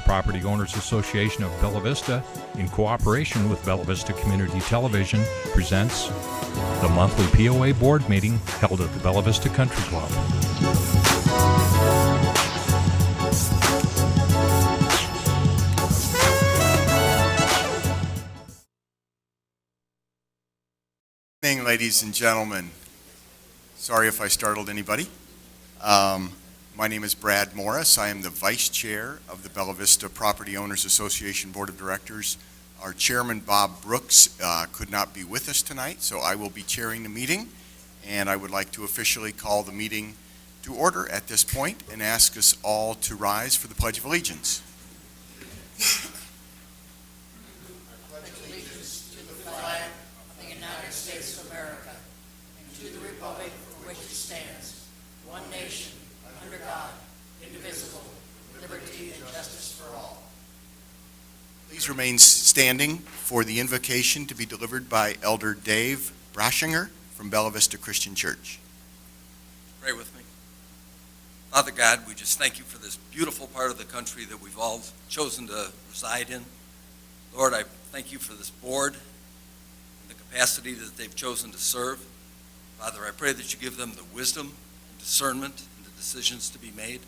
Property Owners Association of Bella Vista, in cooperation with Bella Vista Community Television, presents the monthly POA board meeting held at the Bella Vista Country Club. Good evening, ladies and gentlemen. Sorry if I startled anybody. My name is Brad Morris. I am the Vice Chair of the Bella Vista Property Owners Association Board of Directors. Our Chairman, Bob Brooks, could not be with us tonight, so I will be chairing the meeting, and I would like to officially call the meeting to order at this point and ask us all to rise for the Pledge of Allegiance. Please remain standing for the invocation to be delivered by Elder Dave Brashinger from Bella Vista Christian Church. Pray with me. Father God, we just thank you for this beautiful part of the country that we've all chosen to reside in. Lord, I thank you for this board and the capacity that they've chosen to serve. Father, I pray that you give them the wisdom and discernment and the decisions to be made.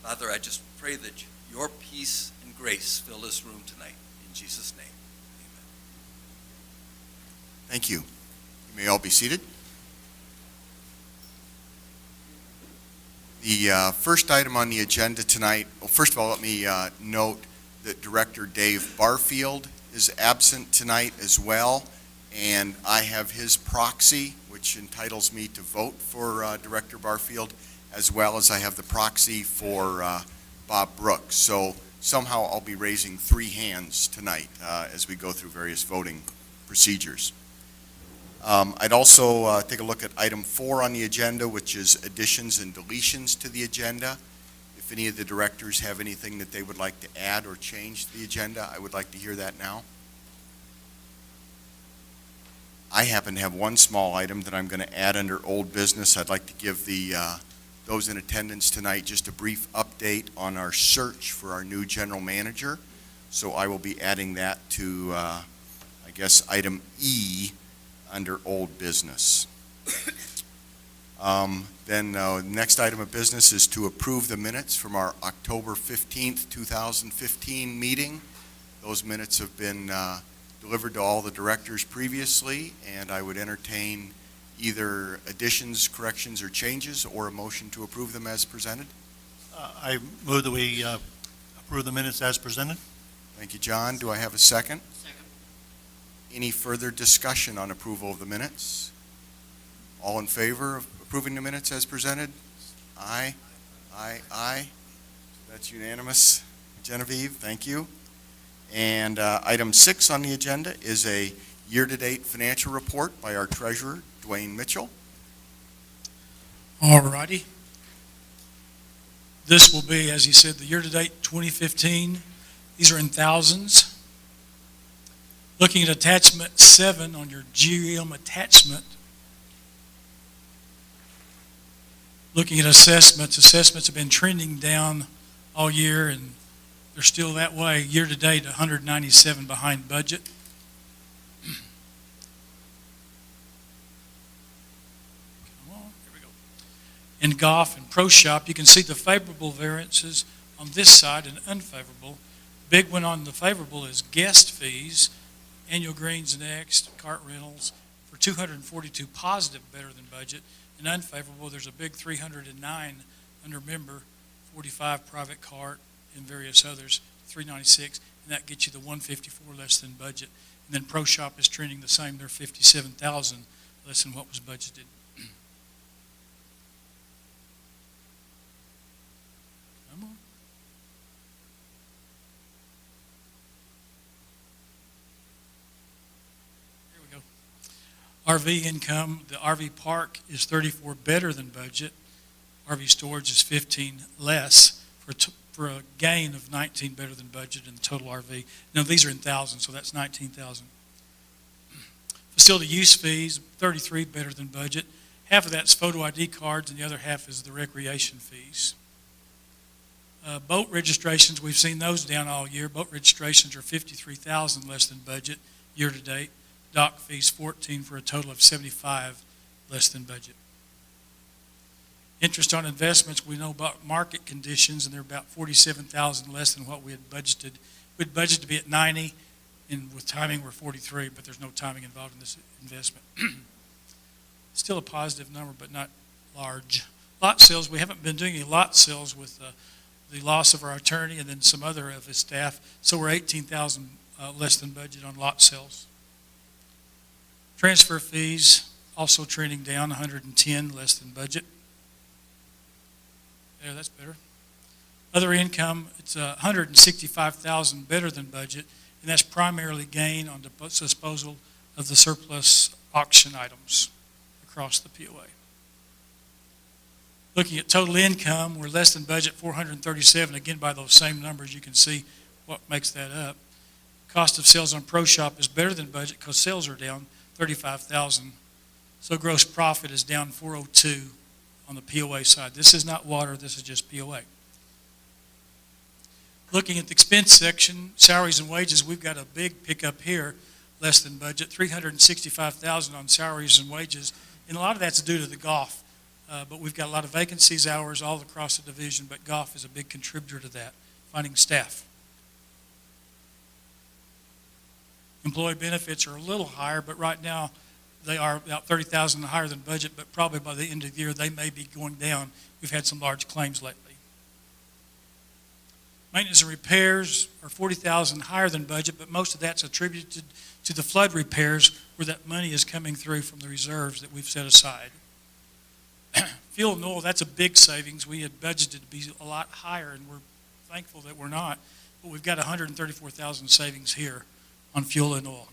Father, I just pray that your peace and grace fill this room tonight. In Jesus' name, amen. Thank you. You may all be seated. The first item on the agenda tonight, well, first of all, let me note that Director Dave Barfield is absent tonight as well, and I have his proxy, which entitles me to vote for Director Barfield, as well as I have the proxy for Bob Brooks. So somehow I'll be raising three hands tonight as we go through various voting procedures. I'd also take a look at item 4 on the agenda, which is additions and deletions to the agenda. If any of the directors have anything that they would like to add or change to the agenda, I would like to hear that now. I happen to have one small item that I'm going to add under old business. I'd like to give those in attendance tonight just a brief update on our search for our new general manager. So I will be adding that to, I guess, item E under old business. Then the next item of business is to approve the minutes from our October 15th, 2015 meeting. Those minutes have been delivered to all the directors previously, and I would entertain either additions, corrections, or changes, or a motion to approve them as presented. I move that we approve the minutes as presented. Thank you, John. Do I have a second? Second. Any further discussion on approval of the minutes? All in favor of approving the minutes as presented? Aye. Aye. Aye. That's unanimous. Genevieve, thank you. And item 6 on the agenda is a year-to-date financial report by our treasurer, Dwayne Mitchell. All righty. This will be, as he said, the year-to-date 2015. These are in thousands. Looking at attachment 7 on your GM attachment. Looking at assessments. Assessments have been trending down all year, and they're still that way. Year-to-date, 197 behind budget. In golf and pro shop, you can see the favorable variances on this side and unfavorable. Big one on the favorable is guest fees, annual greens next, cart rentals for 242 positive, better than budget. And unfavorable, there's a big 309 under member, 45 private cart, and various others, 396, and that gets you the 154 less than budget. And then pro shop is trending the same. They're 57,000 less than what was budgeted. Come on. Here we go. RV income, the RV park is 34 better than budget. RV storage is 15 less for a gain of 19 better than budget in the total RV. Now these are in thousands, so that's 19,000. Facility use fees, 33 better than budget. Half of that's photo ID cards and the other half is the recreation fees. Boat registrations, we've seen those down all year. Boat registrations are 53,000 less than budget year-to-date. Dock fees 14 for a total of 75 less than budget. Interest on investments, we know about market conditions, and they're about 47,000 less than what we had budgeted. We'd budgeted to be at 90, and with timing we're 43, but there's no timing involved in this investment. Still a positive number, but not large. Lot sales, we haven't been doing any lot sales with the loss of our attorney and then some other of his staff, so we're 18,000 less than budget on lot sales. Transfer fees also trending down, 110 less than budget. Yeah, that's better. Other income, it's 165,000 better than budget, and that's primarily gain on disposal of the surplus auction items across the POA. Looking at total income, we're less than budget, 437. Again, by those same numbers, you can see what makes that up. Cost of sales on Pro Shop is better than budget because sales are down 35,000. So gross profit is down 402 on the POA side. This is not water, this is just POA. Looking at the expense section, salaries and wages, we've got a big pickup here, less than budget, 365,000 on salaries and wages, and a lot of that's due to the golf. But we've got a lot of vacancies hours all across the division, but golf is a big contributor to that, finding staff. Employee benefits are a little higher, but right now they are about 30,000 higher than budget, but probably by the end of the year they may be going down. We've had some large claims lately. Maintenance and repairs are 40,000 higher than budget, but most of that's attributed to the flood repairs where that money is coming through from the reserves that we've set aside. Fuel and oil, that's a big savings. We had budgeted to be a lot higher, and we're thankful that we're not, but we've got 134,000 savings here on fuel and oil.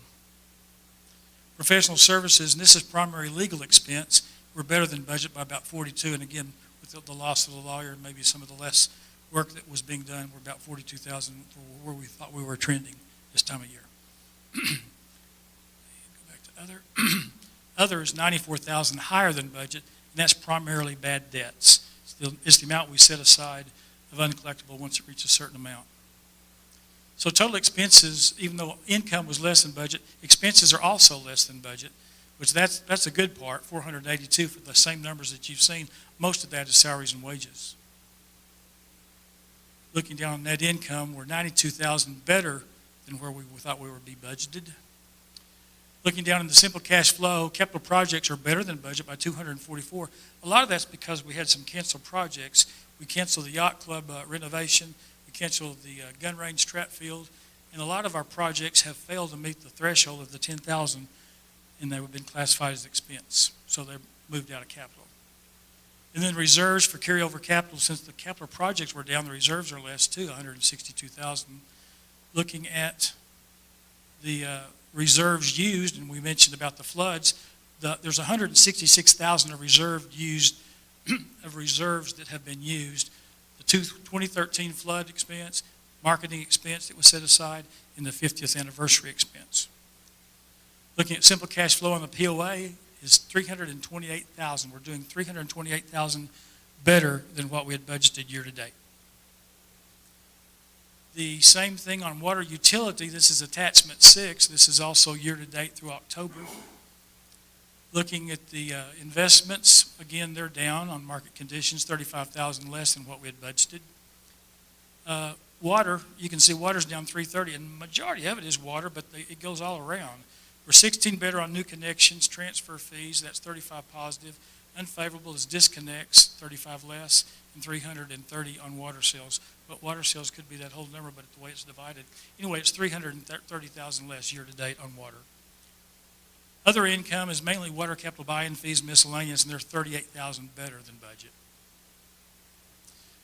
Professional services, and this is primary legal expense, we're better than budget by about 42, and again, with the loss of the lawyer and maybe some of the less work that was being done, we're about 42,000 for where we thought we were trending this time of year. Go back to other. Other is 94,000 higher than budget, and that's primarily bad debts. It's the amount we set aside of uncollectible once it reaches a certain amount. So total expenses, even though income was less than budget, expenses are also less than budget, which that's a good part, 482 for the same numbers that you've seen. Most of that is salaries and wages. Looking down on net income, we're 92,000 better than where we thought we would be budgeted. Looking down in the simple cash flow, capital projects are better than budget by 244. A lot of that's because we had some canceled projects. We canceled the yacht club renovation. We canceled the gun range trap field. And a lot of our projects have failed to meet the threshold of the 10,000, and they've been classified as expense. So they're moved out of capital. And then reserves for carryover capital, since the capital projects were down, the reserves are less too, 162,000. Looking at the reserves used, and we mentioned about the floods, there's 166,000 of reserves that have been used. The 2013 flood expense, marketing expense that was set aside, and the 50th anniversary expense. Looking at simple cash flow on the POA is 328,000. We're doing 328,000 better than what we had budgeted year to date. The same thing on water utility. This is attachment 6. This is also year to date through October. Looking at the investments, again, they're down on market conditions, 35,000 less than what we had budgeted. Water, you can see water's down 330, and the majority of it is water, but it goes all around. We're 16 better on new connections, transfer fees, that's 35 positive. Unfavorable is disconnects, 35 less, and 330 on water sales. But water sales could be that whole number, but the way it's divided. Anyway, it's 330,000 less year to date on water. Other income is mainly water capital buy-in fees, miscellaneous, and they're 38,000 better than budget.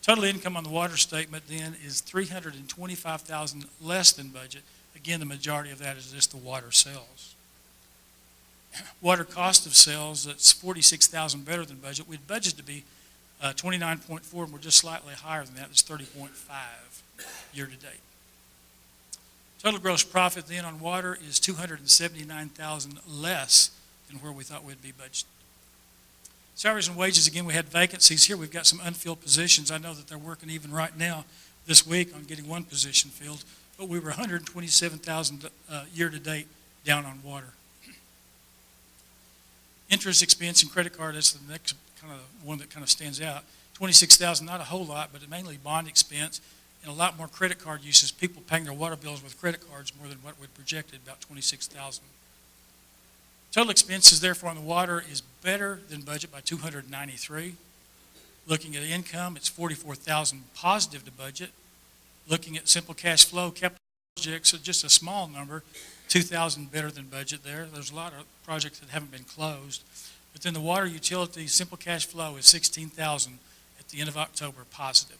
Total income on the water statement then is 325,000 less than budget. Again, the majority of that is just the water sales. Water cost of sales, that's 46,000 better than budget. We'd budgeted to be 29.4, and we're just slightly higher than that. It's 30.5 year to date. Total gross profit then on water is 279,000 less than where we thought we'd be budgeted. Salaries and wages, again, we had vacancies here. We've got some unfilled positions. I know that they're working even right now this week on getting one position filled, but we were 127,000 year-to-date down on water. Interest expense and credit card, that's the next kind of one that kind of stands out. 26,000, not a whole lot, but mainly bond expense and a lot more credit card uses. People paying their water bills with credit cards more than what we projected, about 26,000. Total expenses, therefore, on the water is better than budget by 293. Looking at income, it's 44,000 positive to budget. Looking at simple cash flow, capital projects, so just a small number, 2,000 better than budget there. There's a lot of projects that haven't been closed. But then the water utility simple cash flow is 16,000 at the end of October positive.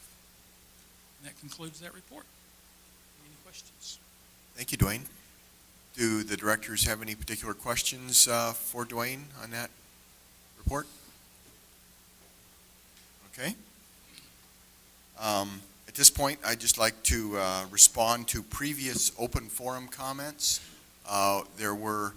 And that concludes that report. Any questions? Thank you, Dwayne. Do the directors have any particular questions for Dwayne on that report? Okay. At this point, I'd just like to respond to previous open forum comments. There were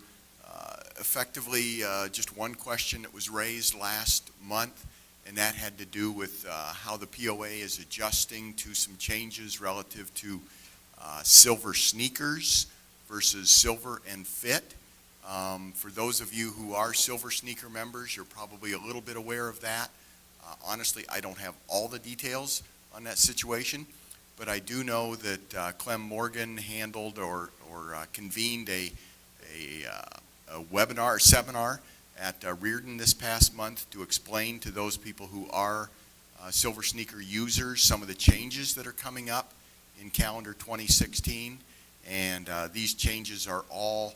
effectively just one question that was raised last month, and that had to do with how the POA is adjusting to some changes relative to silver sneakers versus silver and fit. For those of you who are silver sneaker members, you're probably a little bit aware of that. Honestly, I don't have all the details on that situation, but I do know that Clem Morgan handled or convened a webinar or seminar at Reardon this past month to explain to those people who are silver sneaker users some of the changes that are coming up in calendar 2016. And these changes are all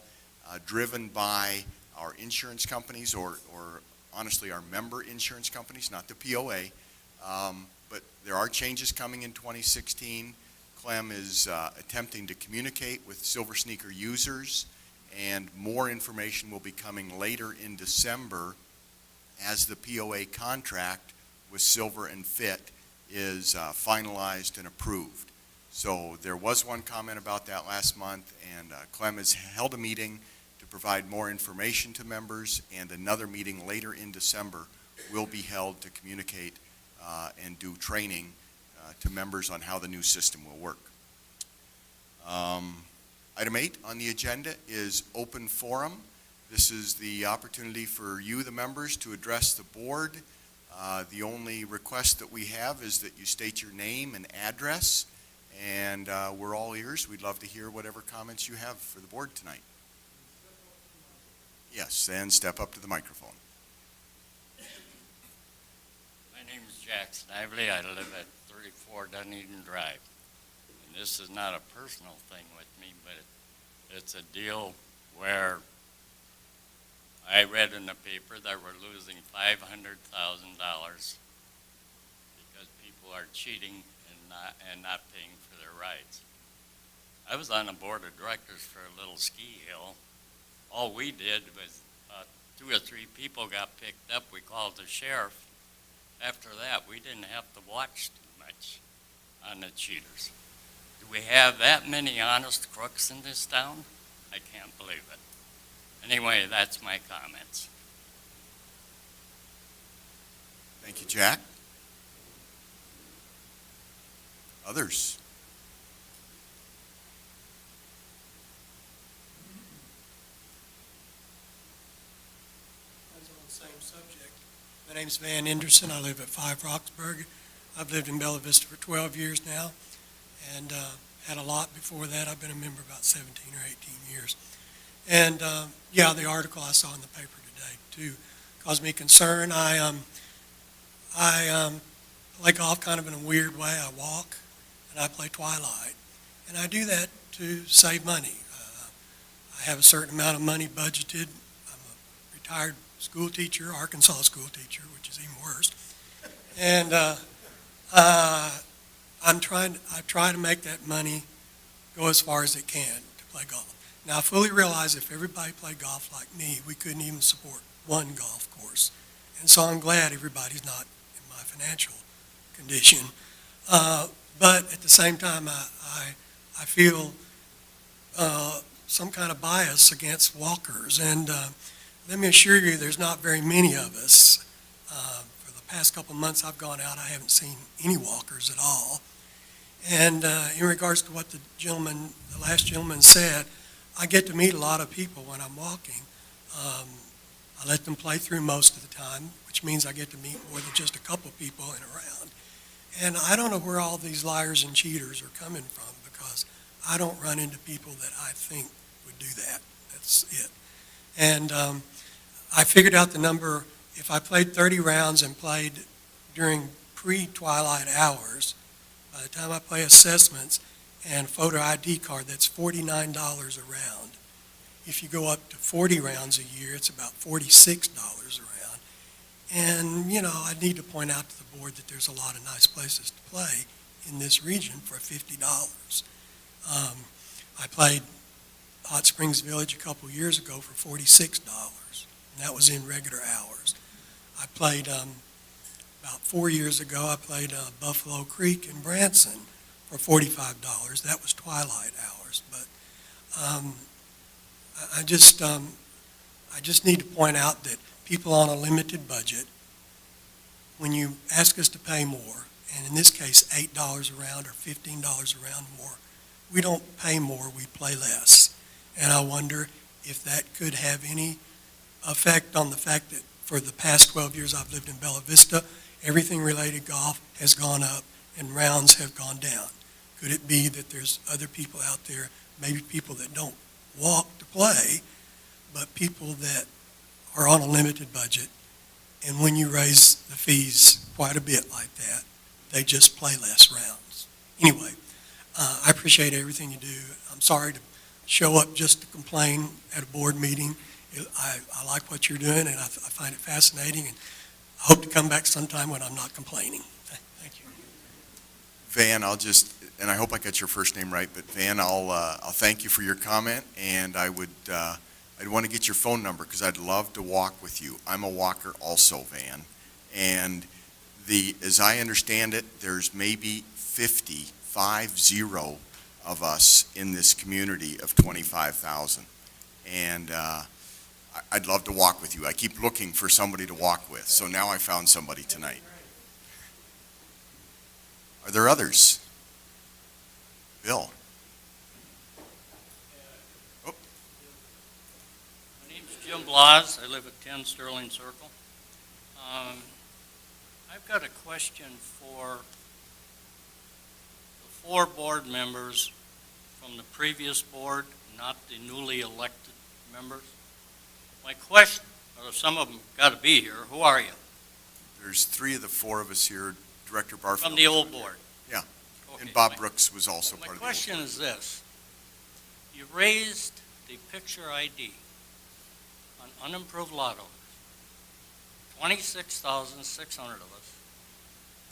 driven by our insurance companies or honestly our member insurance companies, not the POA. But there are changes coming in 2016. Clem is attempting to communicate with silver sneaker users, and more information will be coming later in December as the POA contract with Silver and Fit is finalized and approved. So there was one comment about that last month, and Clem has held a meeting to provide more information to members, and another meeting later in December will be held to communicate and do training to members on how the new system will work. Item 8 on the agenda is open forum. This is the opportunity for you, the members, to address the board. The only request that we have is that you state your name and address, and we're all ears. We'd love to hear whatever comments you have for the board tonight. Yes, and step up to the microphone. My name is Jack Snively. I live at 34 Dunedin Drive. And this is not a personal thing with me, but it's a deal where I read in the paper that we're losing $500,000 because people are cheating and not paying for their rides. I was on the board of directors for a little ski hill. All we did was 2 or 3 people got picked up. We called the sheriff. After that, we didn't have to watch too much on the cheaters. Do we have that many honest crooks in this town? I can't believe it. Anyway, that's my comments. Thank you, Jack. Others? On the same subject. My name's Van Anderson. I live at 5 Roxburgh. I've lived in Bella Vista for 12 years now, and had a lot before that. I've been a member about 17 or 18 years. And yeah, the article I saw in the paper today too caused me concern. I play golf kind of in a weird way. I walk and I play twilight, and I do that to save money. I have a certain amount of money budgeted. I'm a retired school teacher, Arkansas school teacher, which is even worse. And I try to make that money go as far as it can to play golf. Now, I fully realize if everybody played golf like me, we couldn't even support one golf course. And so I'm glad everybody's not in my financial condition. But at the same time, I feel some kind of bias against walkers. And let me assure you, there's not very many of us past couple of months I've gone out, I haven't seen any walkers at all. And in regards to what the last gentleman said, I get to meet a lot of people when I'm walking. I let them play through most of the time, which means I get to meet more than just a couple people in a round. And I don't know where all these liars and cheaters are coming from, because I don't run into people that I think would do that. That's it. And I figured out the number. If I played 30 rounds and played during pre-twilight hours, by the time I play assessments and photo ID card, that's $49 a round. If you go up to 40 rounds a year, it's about $46 a round. And, I need to point out to the board that there's a lot of nice places to play in this region for $50. I played Hot Springs Village a couple years ago for $46, and that was in regular hours. I played, about 4 years ago, I played Buffalo Creek in Branson for $45. That was twilight hours. But I just need to point out that people on a limited budget, when you ask us to pay more, and in this case $8 a round or $15 a round more, we don't pay more, we play less. And I wonder if that could have any effect on the fact that for the past 12 years I've lived in Bella Vista, everything related golf has gone up and rounds have gone down. Could it be that there's other people out there, maybe people that don't walk to play, but people that are on a limited budget, and when you raise the fees quite a bit like that, they just play less rounds? Anyway, I appreciate everything you do. I'm sorry to show up just to complain at a board meeting. I like what you're doing, and I find it fascinating, and I hope to come back sometime when I'm not complaining. Thank you. Van, and I hope I got your first name right, but Van, I'll thank you for your comment, and I'd want to get your phone number because I'd love to walk with you. I'm a walker also, Van, and as I understand it, there's maybe 50 of us in this community of 25,000, and I'd love to walk with you. I keep looking for somebody to walk with, so now I found somebody tonight. Are there others? Bill? My name's Jim Blas. I live at 10 Sterling Circle. I've got a question for the 4 board members from the previous board, not the newly elected members. My question, or some of them got to be here, who are you? There's 3 of the 4 of us here. Director Barfield. From the old board? Yeah. Okay, And Bob Brooks was also part of the My old question board. is this. You raised the picture ID on unimproved lot owners, 26,600 of us,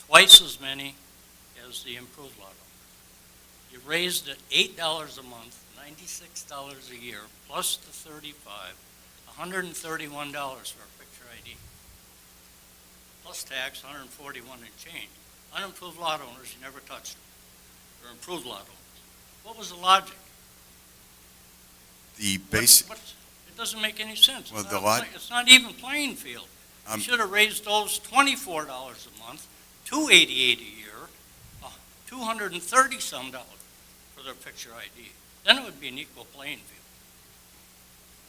twice as many as the improved lot owners. You raised it $8 a month, $96 a year, plus the $35, $131 for a picture ID. Plus tax, 141 and change. Unimproved lot owners, you never touched them. They're improved lot owners. What was the logic? The basic, It doesn't make any sense. Well, It's not even playing field. You should have raised those $24 a month, $288 a year, $230-some for their picture ID. Then it would be an equal playing field.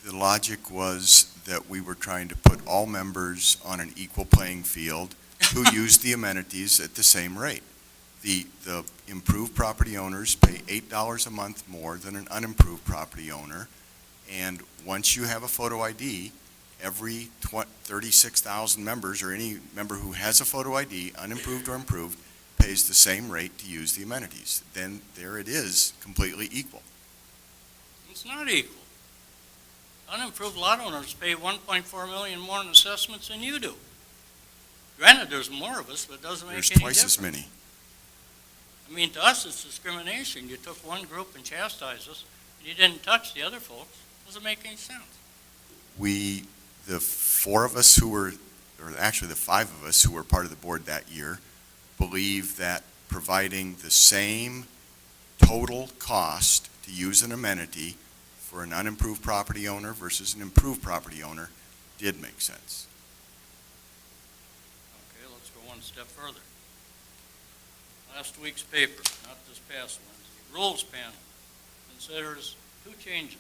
the logic was that we were trying to put all members on an equal playing field who use the amenities at the same rate. The improved property owners pay $8 a month more than an unimproved property owner, and once you have a photo ID, every 36,000 members, or any member who has a photo ID, unimproved or improved, pays the same rate to use the amenities. Then there it is, completely equal. It's not equal. Unimproved lot owners pay $1.4 million more in assessments than you do. Granted, there's more of us, but it doesn't make any There's difference. twice as many. I mean, to us, it's discrimination. You took one group and chastised us, and you didn't touch the other folks. Doesn't make any sense. The 4 of us who were, or actually the 5 of us who were part of the board that year, believe that providing the same total cost to use an amenity for an unimproved property owner versus an improved property owner did make sense. Okay, let's one step further. Last week's paper, not this past Wednesday, Rules Panel considers 2 changes.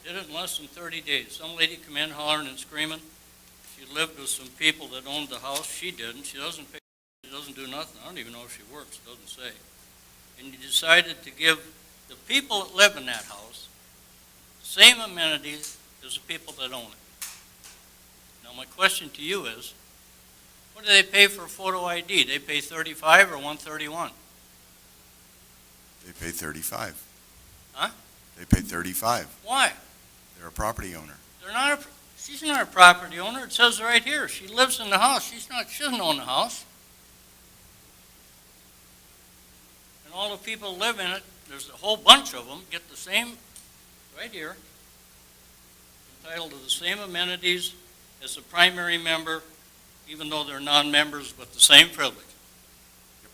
Did it in less than 30 days. Some lady come in hollering and screaming. She lived with some people that owned the house. She didn't. She doesn't pay. She doesn't do nothing. I don't even know if she works. It doesn't say. And you decided to give the people that live in that house the same amenities as the people that own it. Now, my question to you is, what do they pay for a photo ID? They pay $35 or $131? They pay 35. Huh? They pay 35. Why? They're a property owner. They're not. She's not a property owner. It says right here. She lives in the house. She doesn't own the house. And all the people who live in it, there's a whole bunch of them, get the same, right here, entitled to the same amenities as the primary member, even though they're non-members with the same privilege.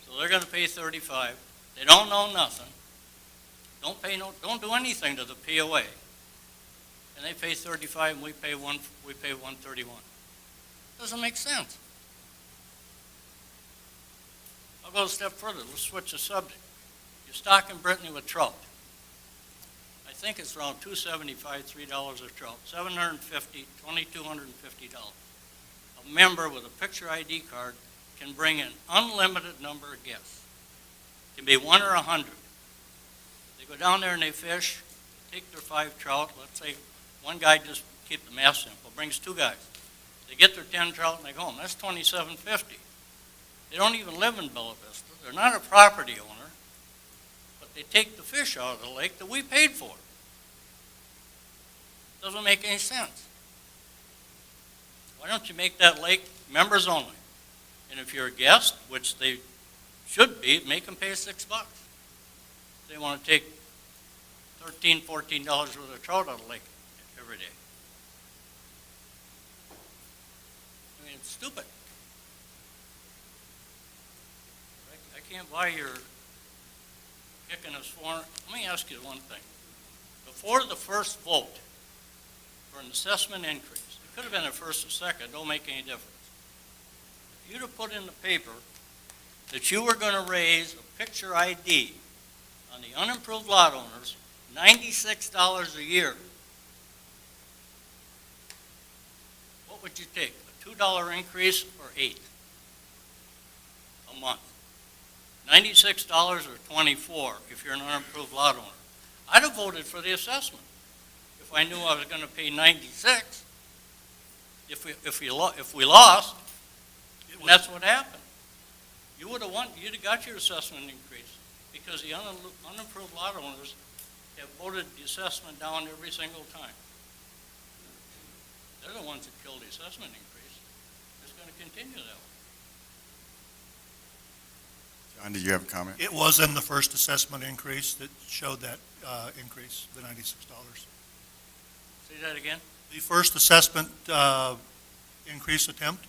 So they're going to pay 35. They don't know nothing. Don't do anything to the POA. And they pay 35 and we pay 131. Doesn't make sense. I'll go a step further. Let's switch the subject. You're stocking Brittany with trout. I think it's around $2.75, $3 a trout. $750, $2,250. A member with a picture ID card can bring an unlimited number of guests. It can be 1 or 100. They go down there and they fish, take their 5 trout. Let's say one guy, just keep the math simple, brings 2 guys. They get their 10 trout and they go home. That's $27.50. They don't even live in Bella Vista. They're not a property owner, but they take the fish out of the lake that we paid for. Doesn't make any sense. Why don't you make that lake members only? And if you're a guest, which they should be, make them pay $6. They want to take $13, $14 worth of trout out of the lake every day. I mean, it's stupid. I can't buy your kicking us for. Let me ask you one thing. Before the first vote for an assessment increase, it could have been a first or second, don't make any difference. If you'd have put in the paper that you were going to raise a picture ID on the unimproved lot owners, $96 a year, what would you take? A $2 increase or $8 a month? $96 or $24 if you're an unimproved lot owner. I'd have voted for the assessment if I knew I was going to pay $96. If we lost, and that's what happened. You would have won. You'd have got your assessment increase because the unimproved lot owners have voted the assessment down every single time. They're the ones that killed the assessment increase. It's going to continue that way. John, did you have a comment? It was in the first assessment increase that showed that increase, the $96. Say that again? The first assessment increase attempt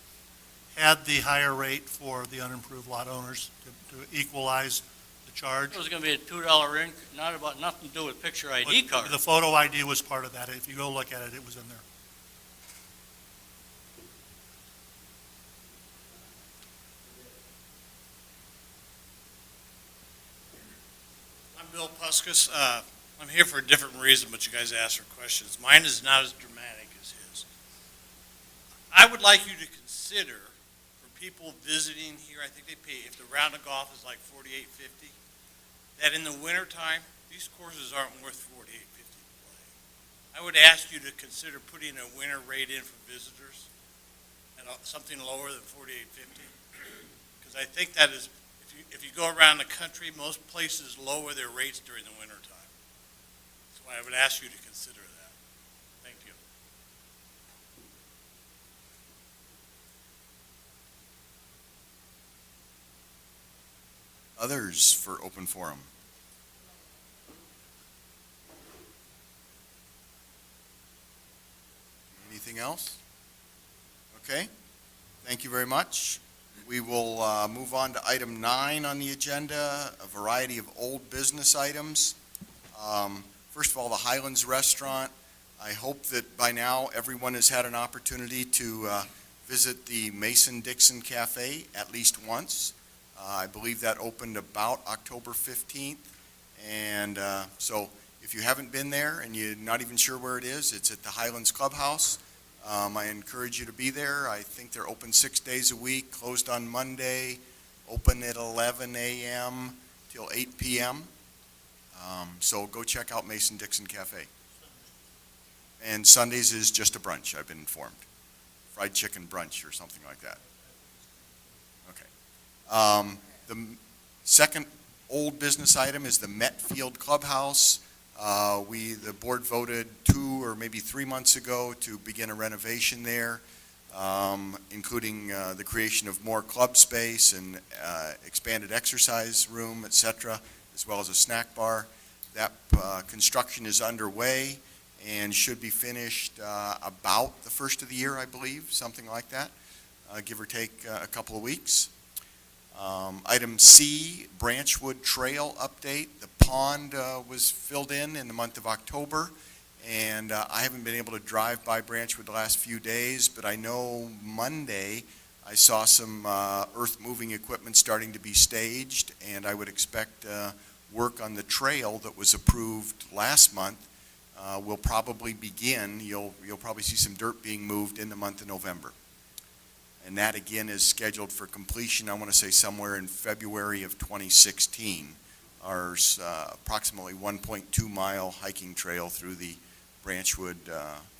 had the higher rate for the unimproved lot owners to equalize the charge. It was going to be a $2 increase, nothing to do with picture ID But card. the photo ID was part of that. If you go look at it, it was in there. I'm Bill Puskas. I'm here for a different reason, but you guys asked for questions. Mine is not as dramatic as his. I would like you to consider, for people visiting here, I think they pay, if the round of golf is like $48.50, that in the wintertime, these courses aren't worth $48.50 to play. I would ask you to consider putting a winter rate in for visitors at something lower than $48.50, because I think that is, if you go around the country, most places lower their rates during the winter time. So I would ask you to consider that. Thank you. Others for open forum. Anything else? Okay. Thank you very much. We will move on to item 9 on the agenda, a variety of old business items. First of all, the Highlands Restaurant. I hope that by now everyone has had an opportunity to visit the Mason-Dixon Cafe at least once. I believe that opened about October 15th. And so if you haven't been there and you're not even sure where it is, it's at the Highlands Clubhouse. I encourage you to be there. I think they're open 6 days a week, closed on Monday, open at 11 a.m. till 8 p.m. So go check out Mason-Dixon Cafe. And Sundays is just a brunch, I've been informed. Fried chicken brunch or something like that. Okay. The second old business item is the Met Field Clubhouse. The board voted 2 or maybe 3 months ago to begin a renovation there, including the creation of more club space and expanded exercise room, etc., as well as a snack bar. That construction is underway and should be finished about the first of the year, I believe, something like that, give or take a couple of weeks. Item C, Branchwood Trail update. The pond was filled in the month of October, and I haven't been able to drive by Branchwood the last few days, but I know Monday I saw some earth-moving equipment starting to be staged, and I would expect work on the trail that was approved last month will probably begin. You'll probably see some dirt being moved in the month of November. And that, again, is scheduled for completion, I want to say, somewhere in February of 2016. Our approximately 1.2-mile hiking trail through the Branchwood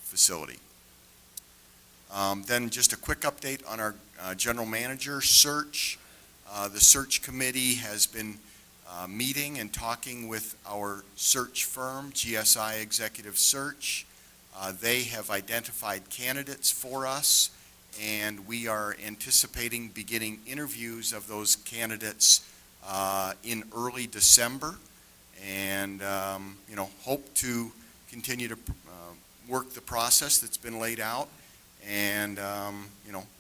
facility. Then just a quick update on our general manager search. The search committee has been meeting and talking with our search firm, GSI Executive Search. They have identified candidates for us, and we are anticipating beginning interviews of those candidates in early December, and hope to continue to work the process that's been laid out. And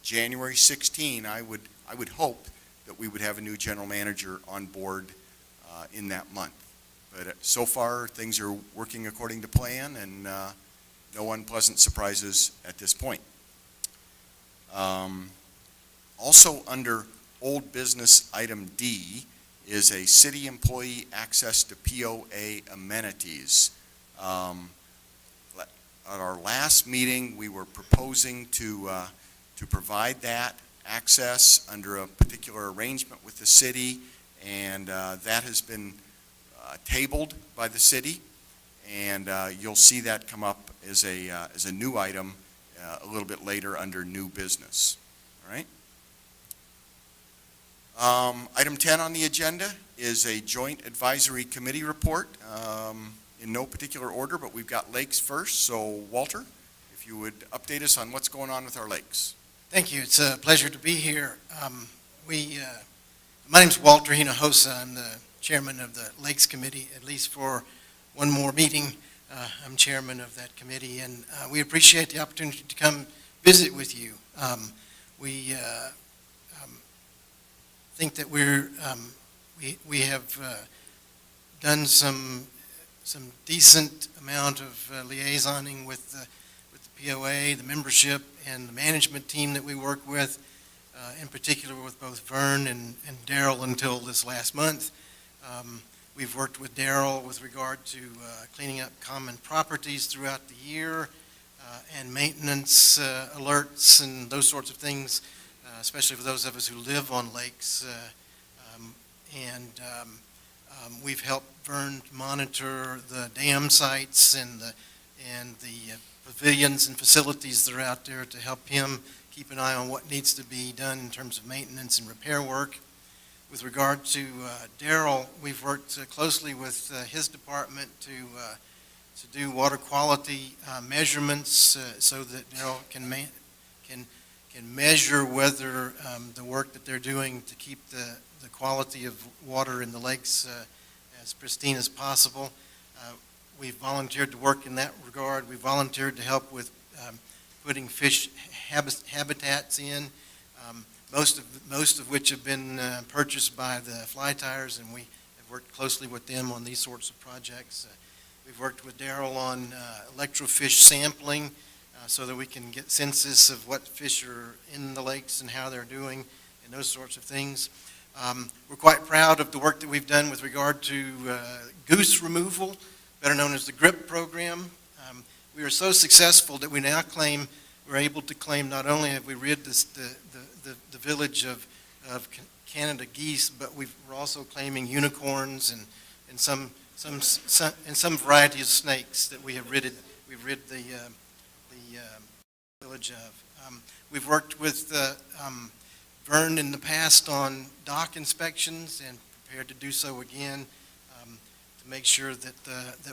January 16, I would hope that we would have a new general manager on board in that month. But so far, things are working according to plan, and no unpleasant surprises at this point. Also under old business item D is a city employee access to POA amenities. At our last meeting, we were proposing to provide that access under a particular arrangement with the city, and that has been tabled by the city, and you'll see that come up as a new item a little bit later under new business. All right. Item 10 on the agenda is a joint advisory committee report. In no particular order, but we've got lakes first. So Walter, if you would update us on what's going on with our lakes. Thank you. It's a pleasure to be here. My name's Walter Hinojosa. I'm the chairman of the Lakes Committee, at least for one more meeting. I'm chairman of that committee, and we appreciate the opportunity to come visit with you. We think that we have done some decent amount of liaisoning with the POA, the membership, and the management team that we work with, in particular with both Vern and Daryl until this last month. We've worked with Daryl with regard to cleaning up common properties throughout the year and maintenance alerts and those sorts of things, especially for those of us who live on lakes. We've helped Vern monitor the dam sites and the pavilions and facilities that are out there to help him keep an eye on what needs to be done in terms of maintenance and repair work. With regard to Daryl, we've worked closely with his department to do water quality measurements so that Daryl can measure whether the work that they're doing to keep the quality of water in the lakes as pristine as possible. We've volunteered to work in that regard. We've volunteered to help with putting fish habitats in. Most of which have been purchased by the fly tyers, and we have worked closely with them on these sorts of projects. We've worked with Daryl on electrofish sampling so that we can get census of what fish are in the lakes and how they're doing and those sorts of things. We're quite proud of the work that we've done with regard to goose removal, better known as the GRIP program. We are so successful that we now claim, we're able to claim not only have we rid the village of Canada geese, but we're also claiming unicorns and some variety of snakes that we've rid the village of. We've worked with Vern in the past on dock inspections and prepared to do so again to make sure that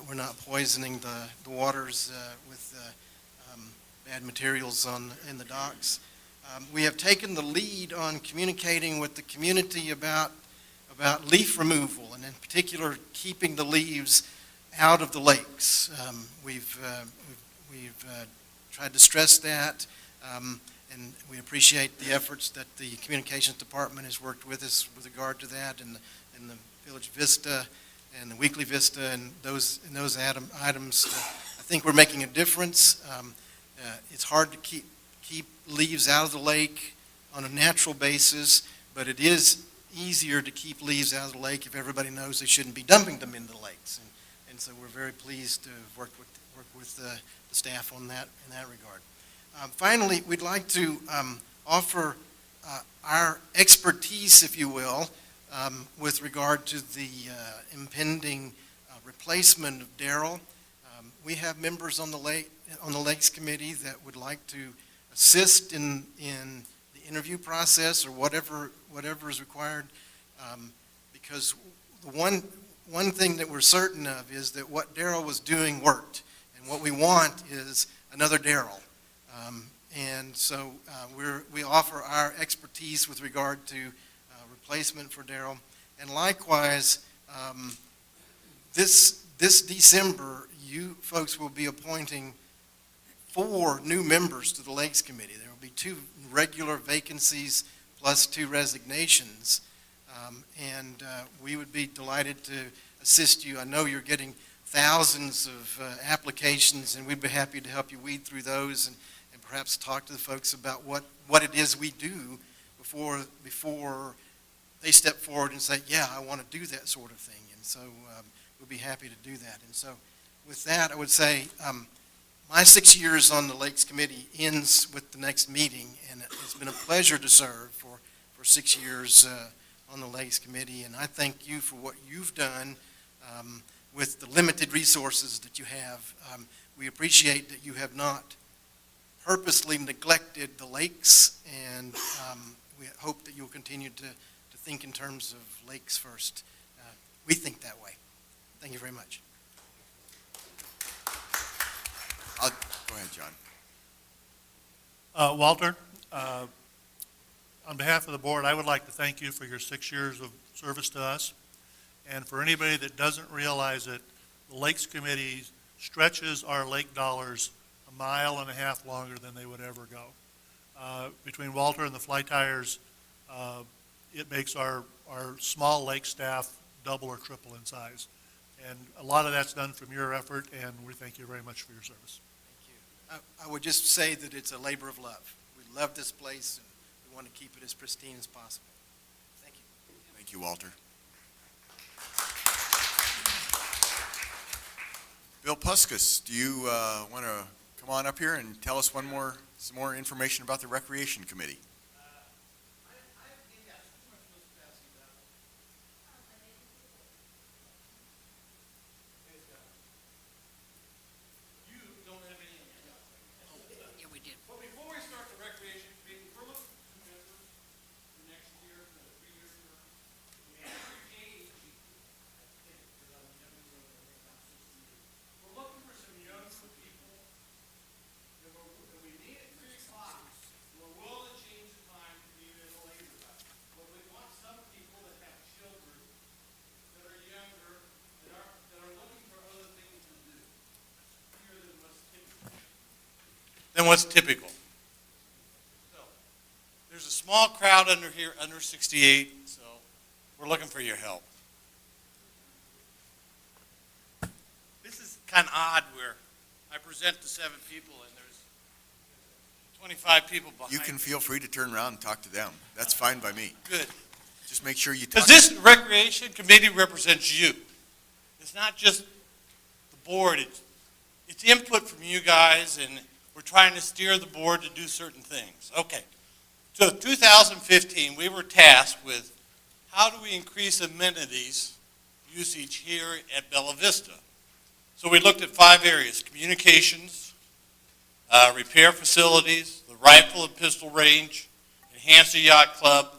we're not poisoning the waters with bad materials in the docks. We have taken the lead on communicating with the community about leaf removal, and in particular, keeping the leaves out of the lakes. We've tried to stress that, and we appreciate the efforts that the Communications Department has worked with us with regard to that, and the Village Vista and the Weekly Vista and those items. I think we're making a difference. It's hard to keep leaves out of the lake on a natural basis, but it is easier to keep leaves out of the lake if everybody knows they shouldn't be dumping them into the lakes. And so we're very pleased to work with the staff on that in that regard. Finally, we'd like to offer our expertise, if you will, with regard to the impending replacement of Darrell. We have members on the Lakes Committee that would like to assist in the interview process or whatever is required, because the one thing that we're certain of is that what Darrell was doing worked, and what we want is another Darrell. And so we offer our expertise with regard to replacement for Darrell. And likewise, this December, you folks will be appointing 4 new members to the Lakes Committee. There will be 2 regular vacancies plus 2 resignations. And we would be delighted to assist you. I know you're getting thousands of applications, and we'd be happy to help you weed through those and perhaps talk to the folks about what it is we do before they step forward and say, yeah, I want to do that sort of thing. And so we'll be happy to do that. And so with that, I would say my 6 years on the Lakes Committee ends with the next meeting, and it's been a pleasure to serve for 6 years on the Lakes Committee. And I thank you for what you've done with the limited resources that you have. We appreciate that you have not purposely neglected the lakes, and we hope that you'll continue to think in terms of lakes first. We think that way. Thank you very much. Go ahead, John. Walter, on behalf of the board, I would like to thank you for your 6 years of service to us. And for anybody that doesn't realize it, the Lakes Committee stretches our lake dollars 1.5 miles longer than they would ever go. Between Walter and the fly tyers, it makes our small lake staff double or triple in size. And a lot of that's done from your effort, and we thank you very much for your service. Thank you. I would just say that it's a labor of love. We love this place, and we want to keep it as pristine as possible. Thank you. Thank you, Walter. Bill Puskas, do you want to come on up here and tell us some more information about the Recreation Committee? Then what's typical? So, there's a small crowd under here, under 68, so we're looking for your help. This is kind of odd where I present to 7 people and there's 25 people behind You can me. feel free to turn around and talk to them. That's fine by me. Good. Just make sure you Because talk. this recreation committee represents you. It's not just the board, it's input from you guys, and we're trying to steer the board to do certain things. Okay. So 2015, we were tasked with how do we increase amenities usage here at Bella Vista. So we looked at 5 areas: communications, repair facilities, the rifle and pistol range, enhance the yacht club,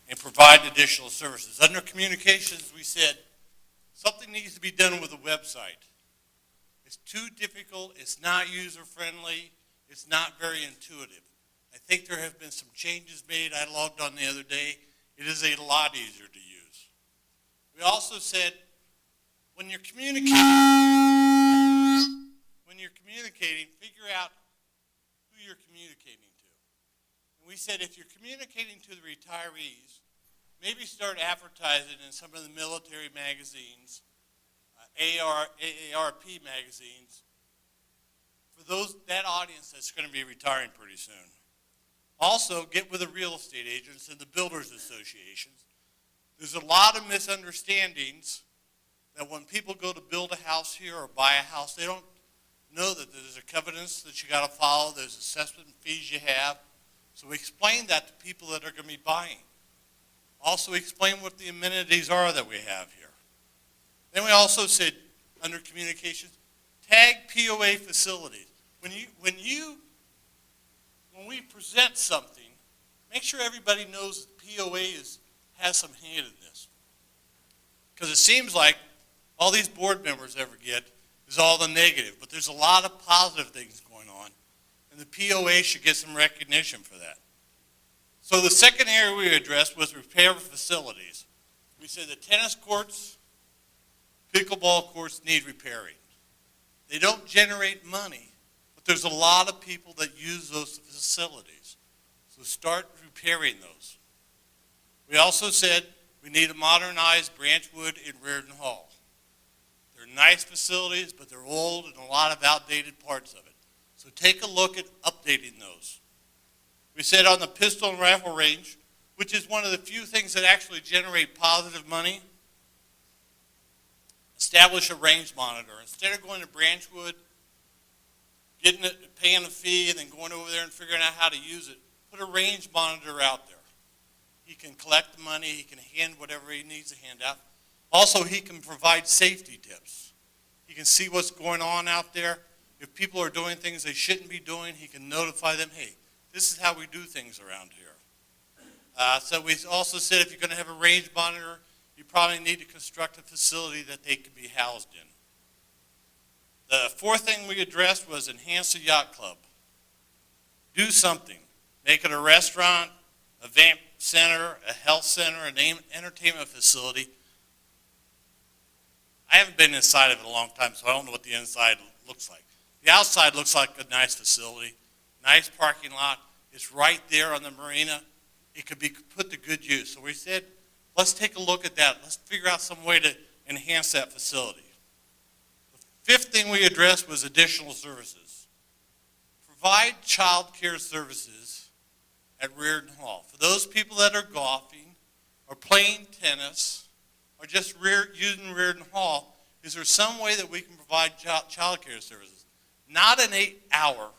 and provide additional services. Under communications, we said something needs to be done with the website. It's too difficult, it's not user-friendly, it's not very intuitive. I think there have been some changes made. I logged on the other day. It is a lot easier to use. We also said when you're communicating, figure out who you're communicating to. And we said if you're communicating to the retirees, maybe start advertising in some of the military magazines, AARP magazines, for that audience that's going to be retiring pretty soon. Also, get with the real estate agents and the builders associations. There's a lot of misunderstandings that when people go to build a house here or buy a house, they don't know that there's a covenants that you got to follow, there's assessment fees you have. So we explain that to people that are going to be buying. Also explain what the amenities are that we have here. Then we also said, under communications, tag POA facilities. When we present something, make sure everybody knows that POA has some hand in this. Because it seems like all these board members ever get is all the negative, but there's a lot of positive things going on, and the POA should get some recognition for that. So the second area we addressed was repair facilities. We said the tennis courts, pickleball courts need repairing. They don't generate money, but there's a lot of people that use those facilities. So start repairing those. We also said we need to modernize Branchwood and Reardon Hall. They're nice facilities, but they're old and a lot of outdated parts of it. So take a look at updating those. We said on the pistol and rifle range, which is one of the few things that actually generate positive money, establish a range monitor. Instead of going to Branchwood, paying a fee, and then going over there and figuring out how to use it, put a range monitor out there. He can collect the money, he can hand whatever he needs to hand out. Also, he can provide safety tips. He can see what's going on out there. If people are doing things they shouldn't be doing, he can notify them, hey, this is how we do things around here. So we also said if you're going to have a range monitor, you probably need to construct a facility that they can be housed in. The fourth thing we addressed was enhance the yacht club. Do something. Make it a restaurant, a event center, a health center, an entertainment facility. I haven't been inside of it a long time, so I don't know what the inside looks like. The outside looks like a nice facility, nice parking lot. It's right there on the marina. It could be put to good use. So we said, let's take a look at that. Let's figure out some way to enhance that facility. The fifth thing we addressed was additional services. Provide child care services at Reardon Hall. For those people that are golfing or playing tennis or just using Reardon Hall, is there some way that we can provide child care services? Not an 8-hour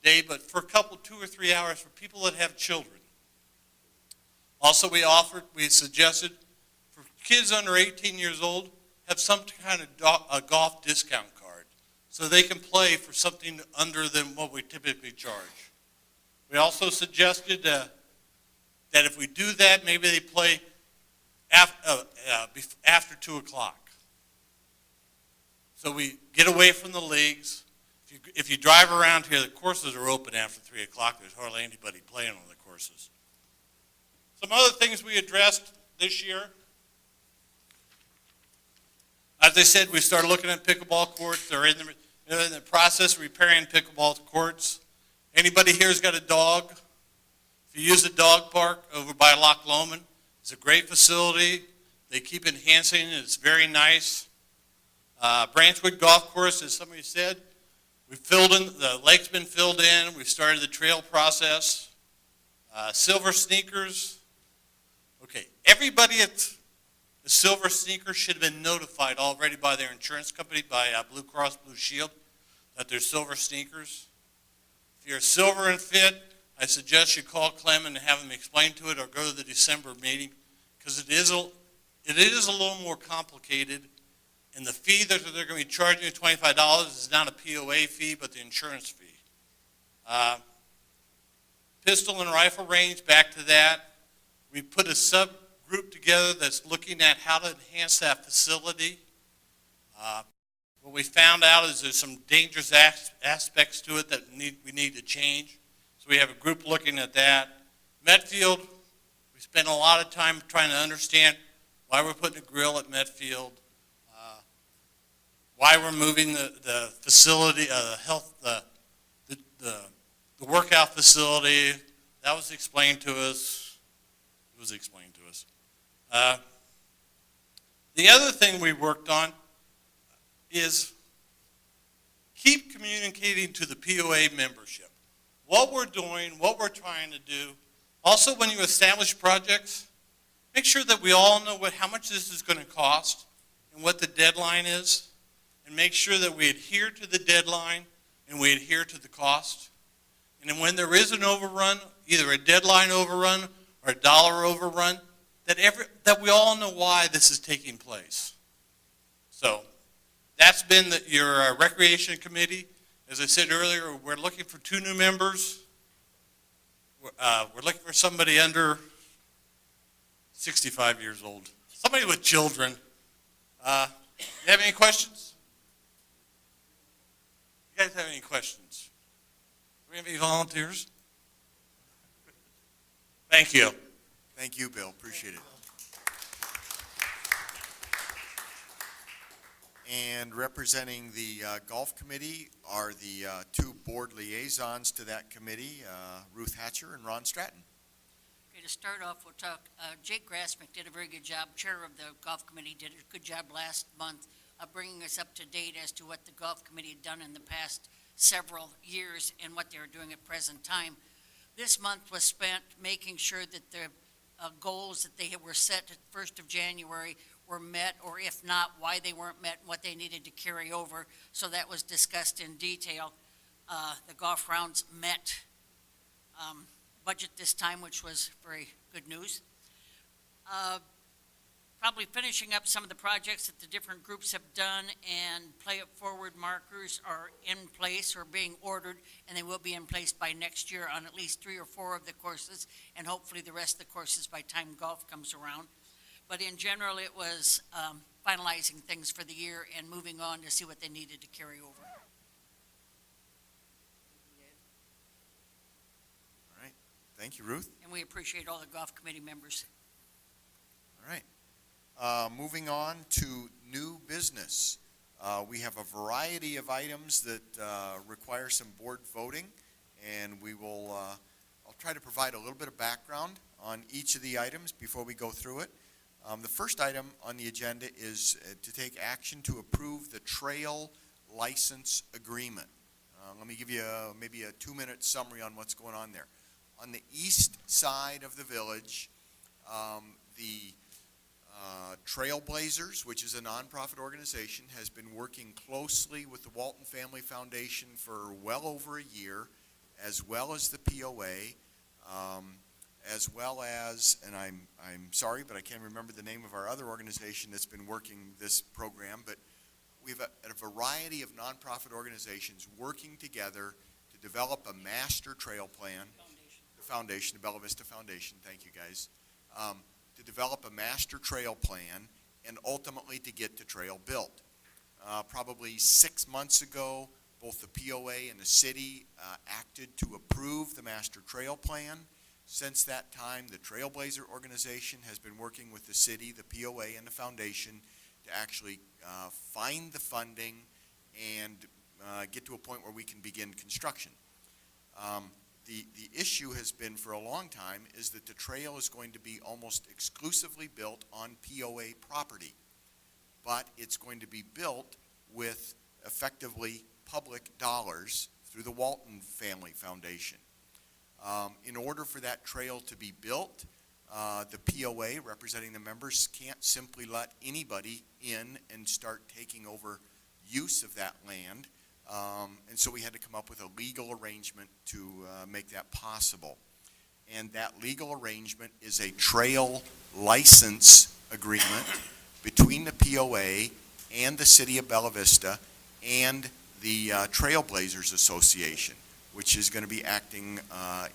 day, but for a couple, 2 or 3 hours for people that have children. Also, we suggested for kids under 18 years old, have some kind of a golf discount card so they can play for something under than what we typically charge. We also suggested that if we do that, maybe they play after 2 o'clock. So we get away from the leagues. If you drive around here, the courses are open after 3 o'clock. There's hardly anybody playing on the courses. Some other things we addressed this year. As I said, we started looking at pickleball courts. They're in the process of repairing pickleball courts. Anybody here has got a dog? If you use a dog park over by Loch Lomond, it's a great facility. They keep enhancing it. It's very nice. Branchwood Golf Course, as somebody said, We filled in, the lake's been filled in, we've started the trail process. Silver Sneakers, okay, everybody at the Silver Sneakers should have been notified already by their insurance company, by Blue Cross Blue Shield, that they're Silver Sneakers. If you're silver and fit, I suggest you call Clem and have him explain to it, or go to the December meeting, because it is a little more complicated. And the fee that they're going to be charging you, $25, is not a POA fee, but the insurance fee. Pistol and rifle range, back to that. We put a subgroup together that's looking at how to enhance that facility. What we found out is there's some dangerous aspects to it that we need to change. So we have a group looking at that. Metfield, we spent a lot of time trying to understand why we're putting a grill at Metfield, why we're moving the facility, the workout facility. That was explained to us. It was explained to us. The other thing we worked on is keep communicating to the POA membership what we're doing, what we're trying to do. Also, when you establish projects, make sure that we all know how much this is going to cost and what the deadline is, and make sure that we adhere to the deadline and we adhere to the cost. And then when there is an overrun, either a deadline overrun or a dollar overrun, that we all know why this is taking place. So that's been your recreation committee. As I said earlier, we're looking for 2 new members. We're looking for somebody under 65 years old, somebody with children. You have any questions? You guys have any questions? Do we have any volunteers? Thank you. Thank you, Bill. Appreciate it. And representing the golf committee are the 2 board liaisons to that committee, Ruth Hatcher and Ron Stratton. Okay, to start off, we'll talk, Jake Grassmick did a very good job. Chair of the golf committee did a good job last month of bringing us up to date as to what the golf committee had done in the past several years and what they were doing at present time. This month was spent making sure that the goals that they were set at 1st of January were met, or if not, why they weren't met, what they needed to carry over. So that was discussed in detail. The golf rounds met budget this time, which was very good news. Probably finishing up some of the projects that the different groups have done, and play it forward markers are in place or being ordered, and they will be in place by next year on at least 3 or 4 of the courses, and hopefully the rest of the courses by time golf comes around. But in general, it was finalizing things for the year and moving on to see what they needed to carry over. All right. Thank you, Ruth. And we appreciate all the golf committee members. All right. Moving on to new business. We have a variety of items that require some board voting, and we will, I'll try to provide a little bit of background on each of the items before we go through it. The first item on the agenda is to take action to approve the trail license agreement. Let me give you maybe a 2-minute summary on what's going on there. On the east side of the village, the Trailblazers, which is a nonprofit organization, has been working closely with the Walton Family Foundation for well over a year, as well as the POA, as well as, and I'm sorry, but I can't remember the name of our other organization that's been working this program, but we have a variety of nonprofit organizations working together to develop a master trail plan. The foundation, the Bella Vista Foundation, thank you guys. To develop a master trail plan and ultimately to get the trail built. Probably 6 months ago, both the POA and the city acted to approve the master trail plan. Since that time, the Trailblazer organization has been working with the city, the POA, and the foundation to actually find the funding and get to a point where we can begin construction. The issue has been for a long time is that the trail is going to be almost exclusively built on POA property, but it's going to be built with effectively public dollars through the Walton Family Foundation. In order for that trail to be built, the POA, representing the members, can't simply let anybody in and start taking over use of that land. And so we had to come up with a legal arrangement to make that possible. And that legal arrangement is a trail license agreement between the POA and the City of Bella Vista and the Trailblazers Association, which is going to be acting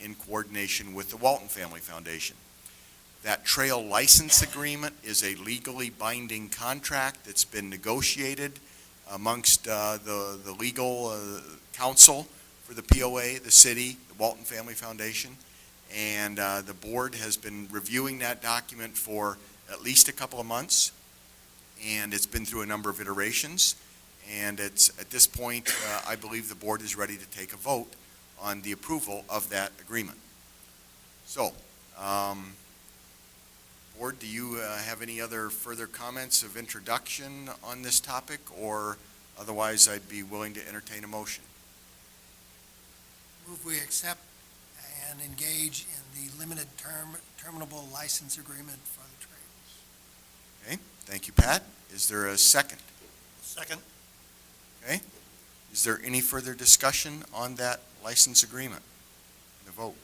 in coordination with the Walton Family Foundation. That trail license agreement is a legally binding contract that's been negotiated amongst the legal counsel for the POA, the city, the Walton Family Foundation, and the board has been reviewing that document for at least a couple of months, and it's been through a number of iterations, and it's at this point I believe the board is ready to take a vote on the approval of that agreement. So, board, do you have any other further comments of introduction on this topic, or otherwise I'd be willing to entertain a motion? Move we accept and engage in the limited terminable license agreement for the trails. Okay, thank you, Pat. Is there a second? Second. Okay. Is there any further discussion on that license agreement? The vote.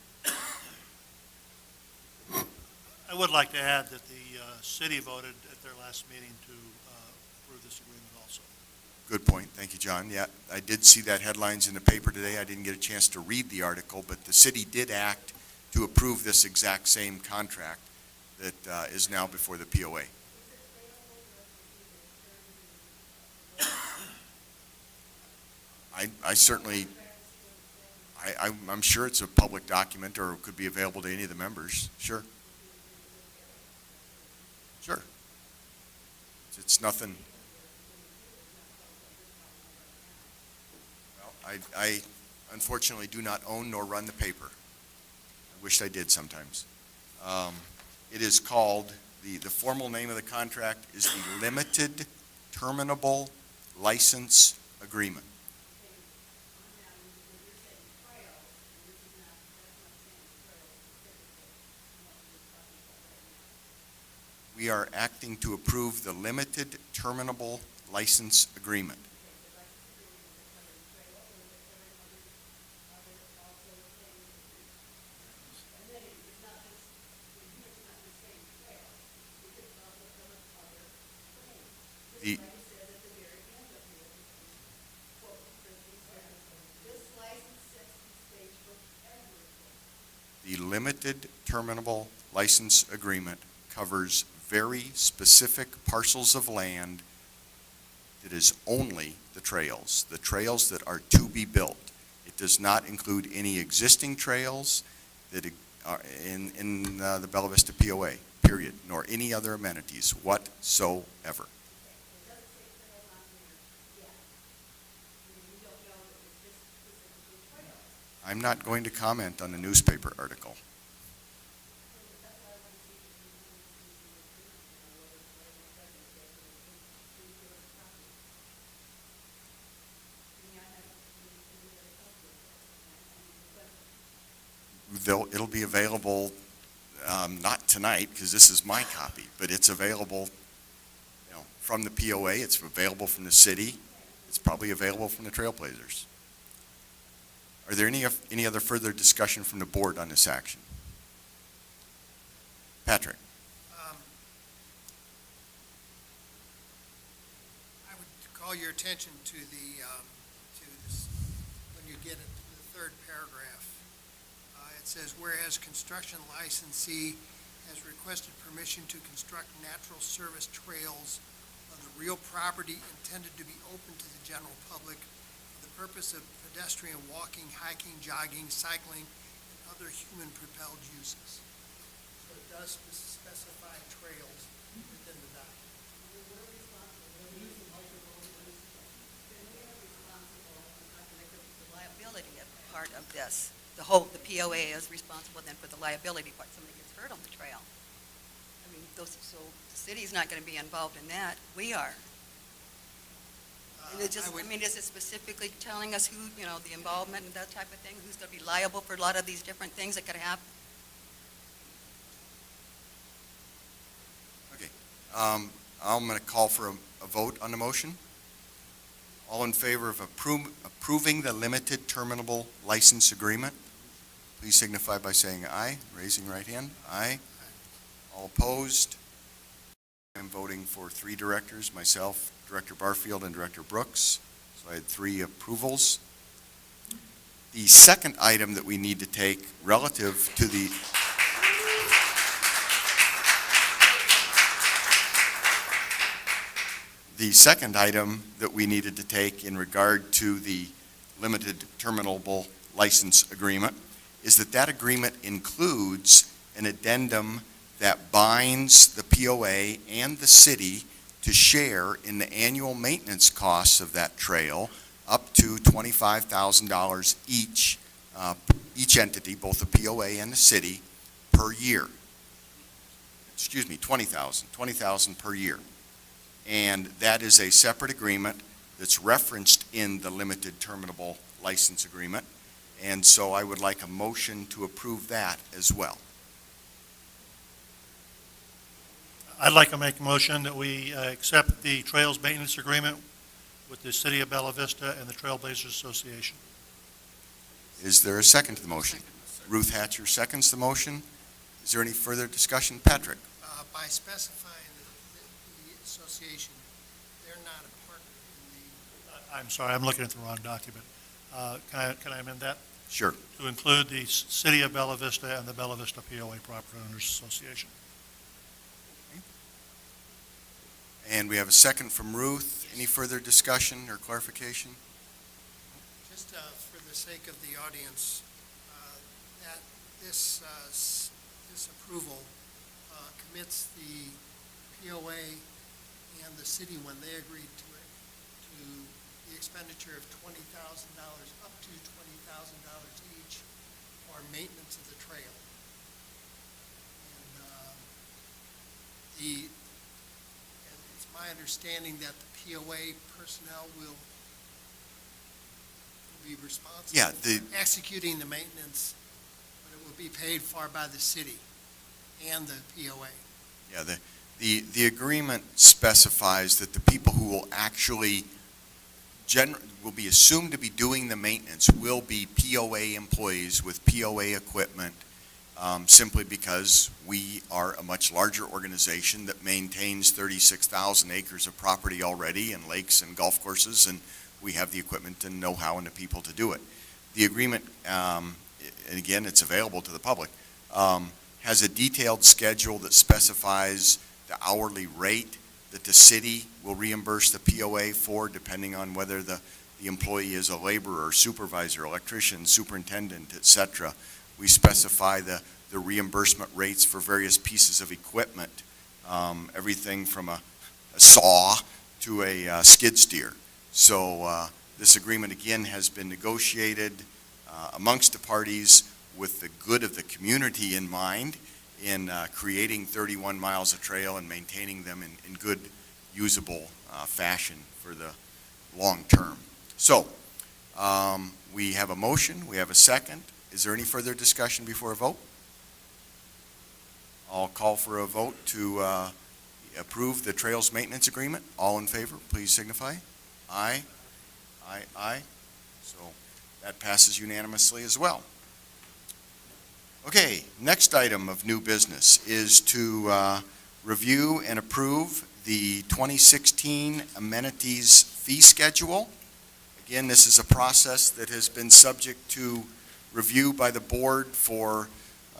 I would like to add that the city voted at their last meeting to approve this agreement also. Good point. Thank you, John. Yeah, I did see that headlines in the paper today. I didn't get a chance to read the article, but the city did act to approve this exact same contract that is now before the POA. I certainly, I'm sure it's a public document or it could be available to any of the members. Sure. Sure. It's nothing. Well, I unfortunately do not own nor run the paper. I wished I did sometimes. It is called, the formal name of the contract is the Limited Terminable License Agreement. We are acting to approve the Limited Terminable License Agreement. The Limited Terminable License Agreement covers very specific parcels of land that is only the trails that are to be built. It does not include any existing trails that are in the Bella Vista POA, period, nor any other amenities whatsoever. I'm not going to comment on the newspaper article. It'll be available, not tonight, because this is my copy, but it's available, from the POA. It's available from the city. It's probably available from the Trailblazers. Are there any other further discussion from the board on this action? Patrick. I would call your attention to this, when you get it to the third paragraph. It says, whereas construction licensee has requested permission to construct natural service trails of the real property intended to be open to the general public for the purpose of pedestrian walking, hiking, jogging, cycling, and other human-propelled uses. So it does specify trails within the document. The liability part of this. The POA is responsible then for the liability part. Somebody gets hurt on the trail. I mean, so the city's not going to be involved in that. We are. And it just, I mean, is it specifically telling us who, you know, the involvement and that type of thing? Who's going to be liable for a lot of these different things that could happen? Okay. I'm going to call for a vote on the motion. All in favor of approving the limited terminable license agreement, please signify by saying aye, raising your right hand. Aye. All opposed? I'm voting for 3 directors, myself, Director Barfield, and Director Brooks. So I had 3 approvals. The second item that we need to take relative to the second item that we needed to take in regard to the limited terminable license agreement is that agreement includes an addendum that binds the POA and the city to share in the annual maintenance costs of that trail up to $25,000 each entity, both the POA and the city, per year. Excuse me, $20,000 per year. And that is a separate agreement that's referenced in the limited terminable license agreement. And so I would like a motion to approve that as well. I'd like to make a motion that we accept the Trails Maintenance Agreement with the City of Bella Vista and the Trailblazers Association. Is there a second to the motion? Ruth Hatcher seconds the motion. Is there any further discussion? Patrick? By specifying the association, they're not a partner in the... I'm sorry, I'm looking at the wrong document. Can I amend that? Sure. To include the City of Bella Vista and the Bella Vista POA Property Owners Association. And we have a second from Ruth. Any further discussion or clarification? Just for the sake of the audience, that this approval commits the POA and the city, when they agreed to it, to the expenditure of $20,000, up to $20,000 each for maintenance of the trail. And it's my understanding that the POA personnel will be responsible for executing the maintenance, but it will be paid for by the city and the POA. Yeah, the agreement specifies that the people who will actually will be assumed to be doing the maintenance will be POA employees with POA equipment, simply because we are a much larger organization that maintains 36,000 acres of property already and lakes and golf courses, and we have the equipment and know-how and the people to do it. The agreement, and again, it's available to the public, has a detailed schedule that specifies the hourly rate that the city will reimburse the POA for, depending on whether the employee is a laborer, supervisor, electrician, superintendent, etc. We specify the reimbursement rates for various pieces of equipment, everything from a saw to a skid steer. So this agreement, again, has been negotiated amongst the parties with the good of the community in mind in creating 31 miles of trail and maintaining them in good, usable fashion for the long term. So we have a motion, we have a second. Is there any further discussion before a vote? I'll call for a vote to approve the Trails Maintenance Agreement. All in favor, please signify. Aye. Aye, aye. So that passes unanimously as well. Okay, next item of new business is to review and approve the 2016 amenities fee schedule. Again, this is a process that has been subject to review by the board for,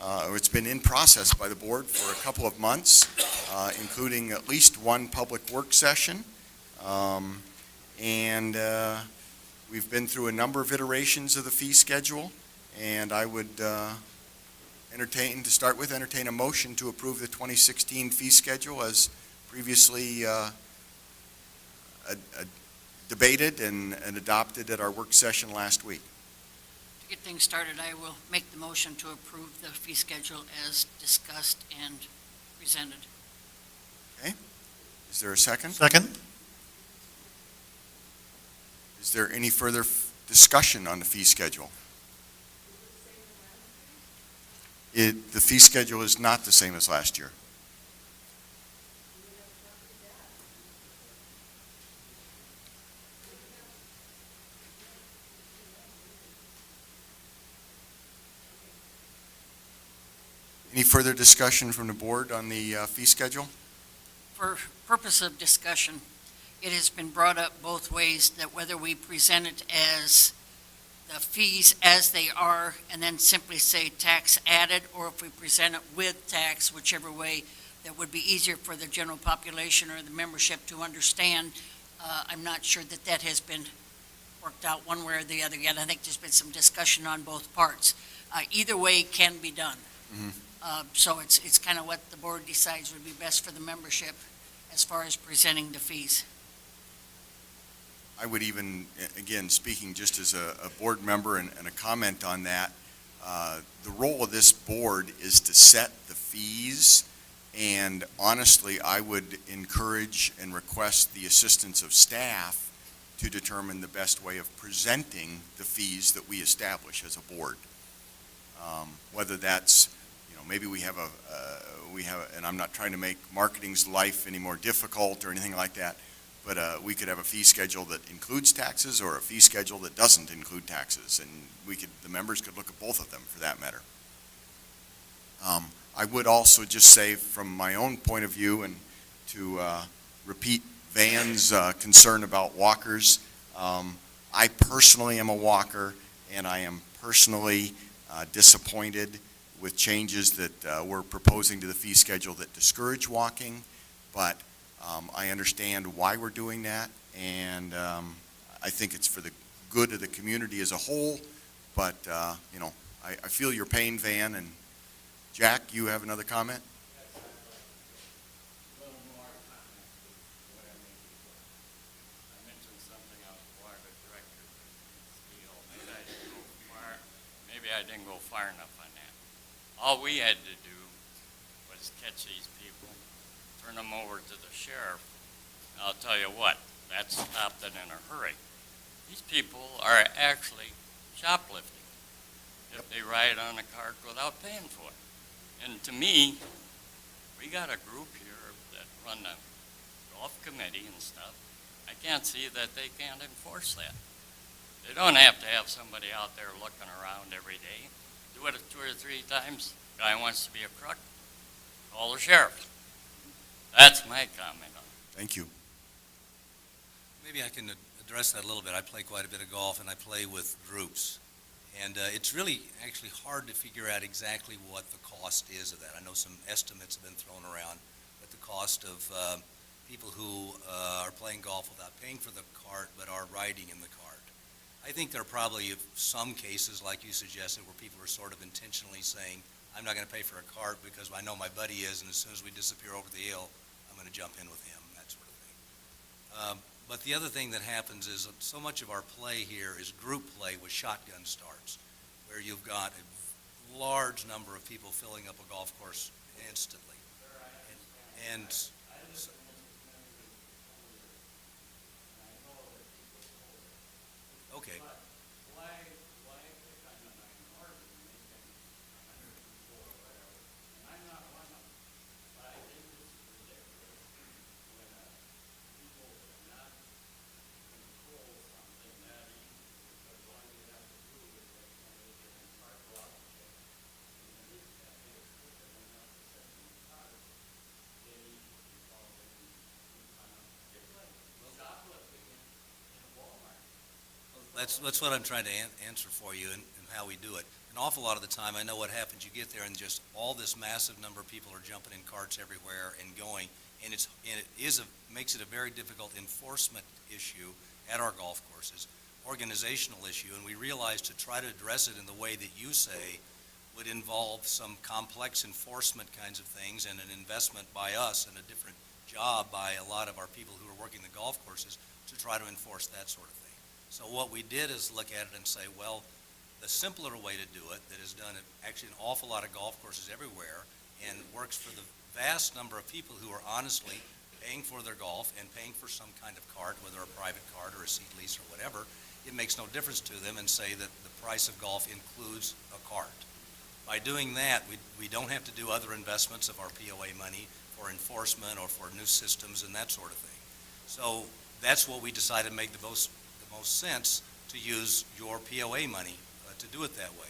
or it's been in process by the board for a couple of months, including at least one public work session. And we've been through a number of iterations of the fee schedule, and I would entertain a motion to approve the 2016 fee schedule as previously debated and adopted at our work session last week. To get things started, I will make the motion to approve the fee schedule as discussed and presented. Okay. Is there a second? Second? Is there any further discussion on the fee schedule? The fee schedule is not the same as last year. Any further discussion from the board on the fee schedule? For purpose of discussion, it has been brought up both ways, that whether we present it as the fees as they are and then simply say tax added, or if we present it with tax, whichever way that would be easier for the general population or the membership to understand. I'm not sure that that has been worked out one way or the other yet. I think there's been some discussion on both parts. Either way can be done. Mhm. So it's kind of what the board decides would be best for the membership as far as presenting the fees. I would even, again, speaking just as a board member and a comment on that, the role of this board is to set the fees, and honestly, I would encourage and request the assistance of staff to determine the best way of presenting the fees that we establish as a board. Whether that's, maybe we have and I'm not trying to make marketing's life any more difficult or anything like that, but we could have a fee schedule that includes taxes or a fee schedule that doesn't include taxes, and the members could look at both of them for that matter. I would also just say from my own point of view, and to repeat Van's concern about walkers, I personally am a walker, and I am personally disappointed with changes that we're proposing to the fee schedule that discourage walking, but I understand why we're doing that, and I think it's for the good of the community as a whole, but, I feel your pain, Van, and Jack, you have another comment? Maybe I didn't go far enough on that. All we had to do was catch these people, turn them over to the sheriff. And I'll tell you what, that stopped it in a hurry. These people are actually shoplifting if they ride on a cart without paying for it. And to me, we got a group here that run the golf committee and stuff. I can't see that they can't enforce that. They don't have to have somebody out there looking around every day. Do it 2 or 3 times. Guy wants to be a crook, call the sheriff. That's my comment on it. Thank you. Maybe I can address that a little bit. I play quite a bit of golf, and I play with groups. And it's really actually hard to figure out exactly what the cost is of that. I know some estimates have been thrown around, but the cost of people who are playing golf without paying for the cart but are riding in the cart. I think there are probably some cases, like you suggested, where people are sort of intentionally saying, I'm not going to pay for a cart because I know my buddy is, and as soon as we disappear over the hill, I'm going to jump in with him, that sort of thing. But the other thing that happens is that so much of our play here is group play with shotgun starts, where you've got a large number of people filling up a golf course instantly. And okay. That's what I'm trying to answer for you and how we do it. An awful lot of the time, I know what happens. You get there and just all this massive number of people are jumping in carts everywhere and going, and it makes it a very difficult enforcement issue at our golf courses, organizational issue, and we realize to try to address it in the way that you say would involve some complex enforcement kinds of things and an investment by us and a different job by a lot of our people who are working the golf courses to try to enforce that sort of thing. So what we did is look at it and say, well, the simpler way to do it, that is done at actually an awful lot of golf courses everywhere and works for the vast number of people who are honestly paying for their golf and paying for some kind of cart, whether a private cart or a seat lease or whatever, it makes no difference to them, and say that the price of golf includes a cart. By doing that, we don't have to do other investments of our POA money for enforcement or for new systems and that sort of thing. So that's what we decided made the most sense, to use your POA money to do it that way.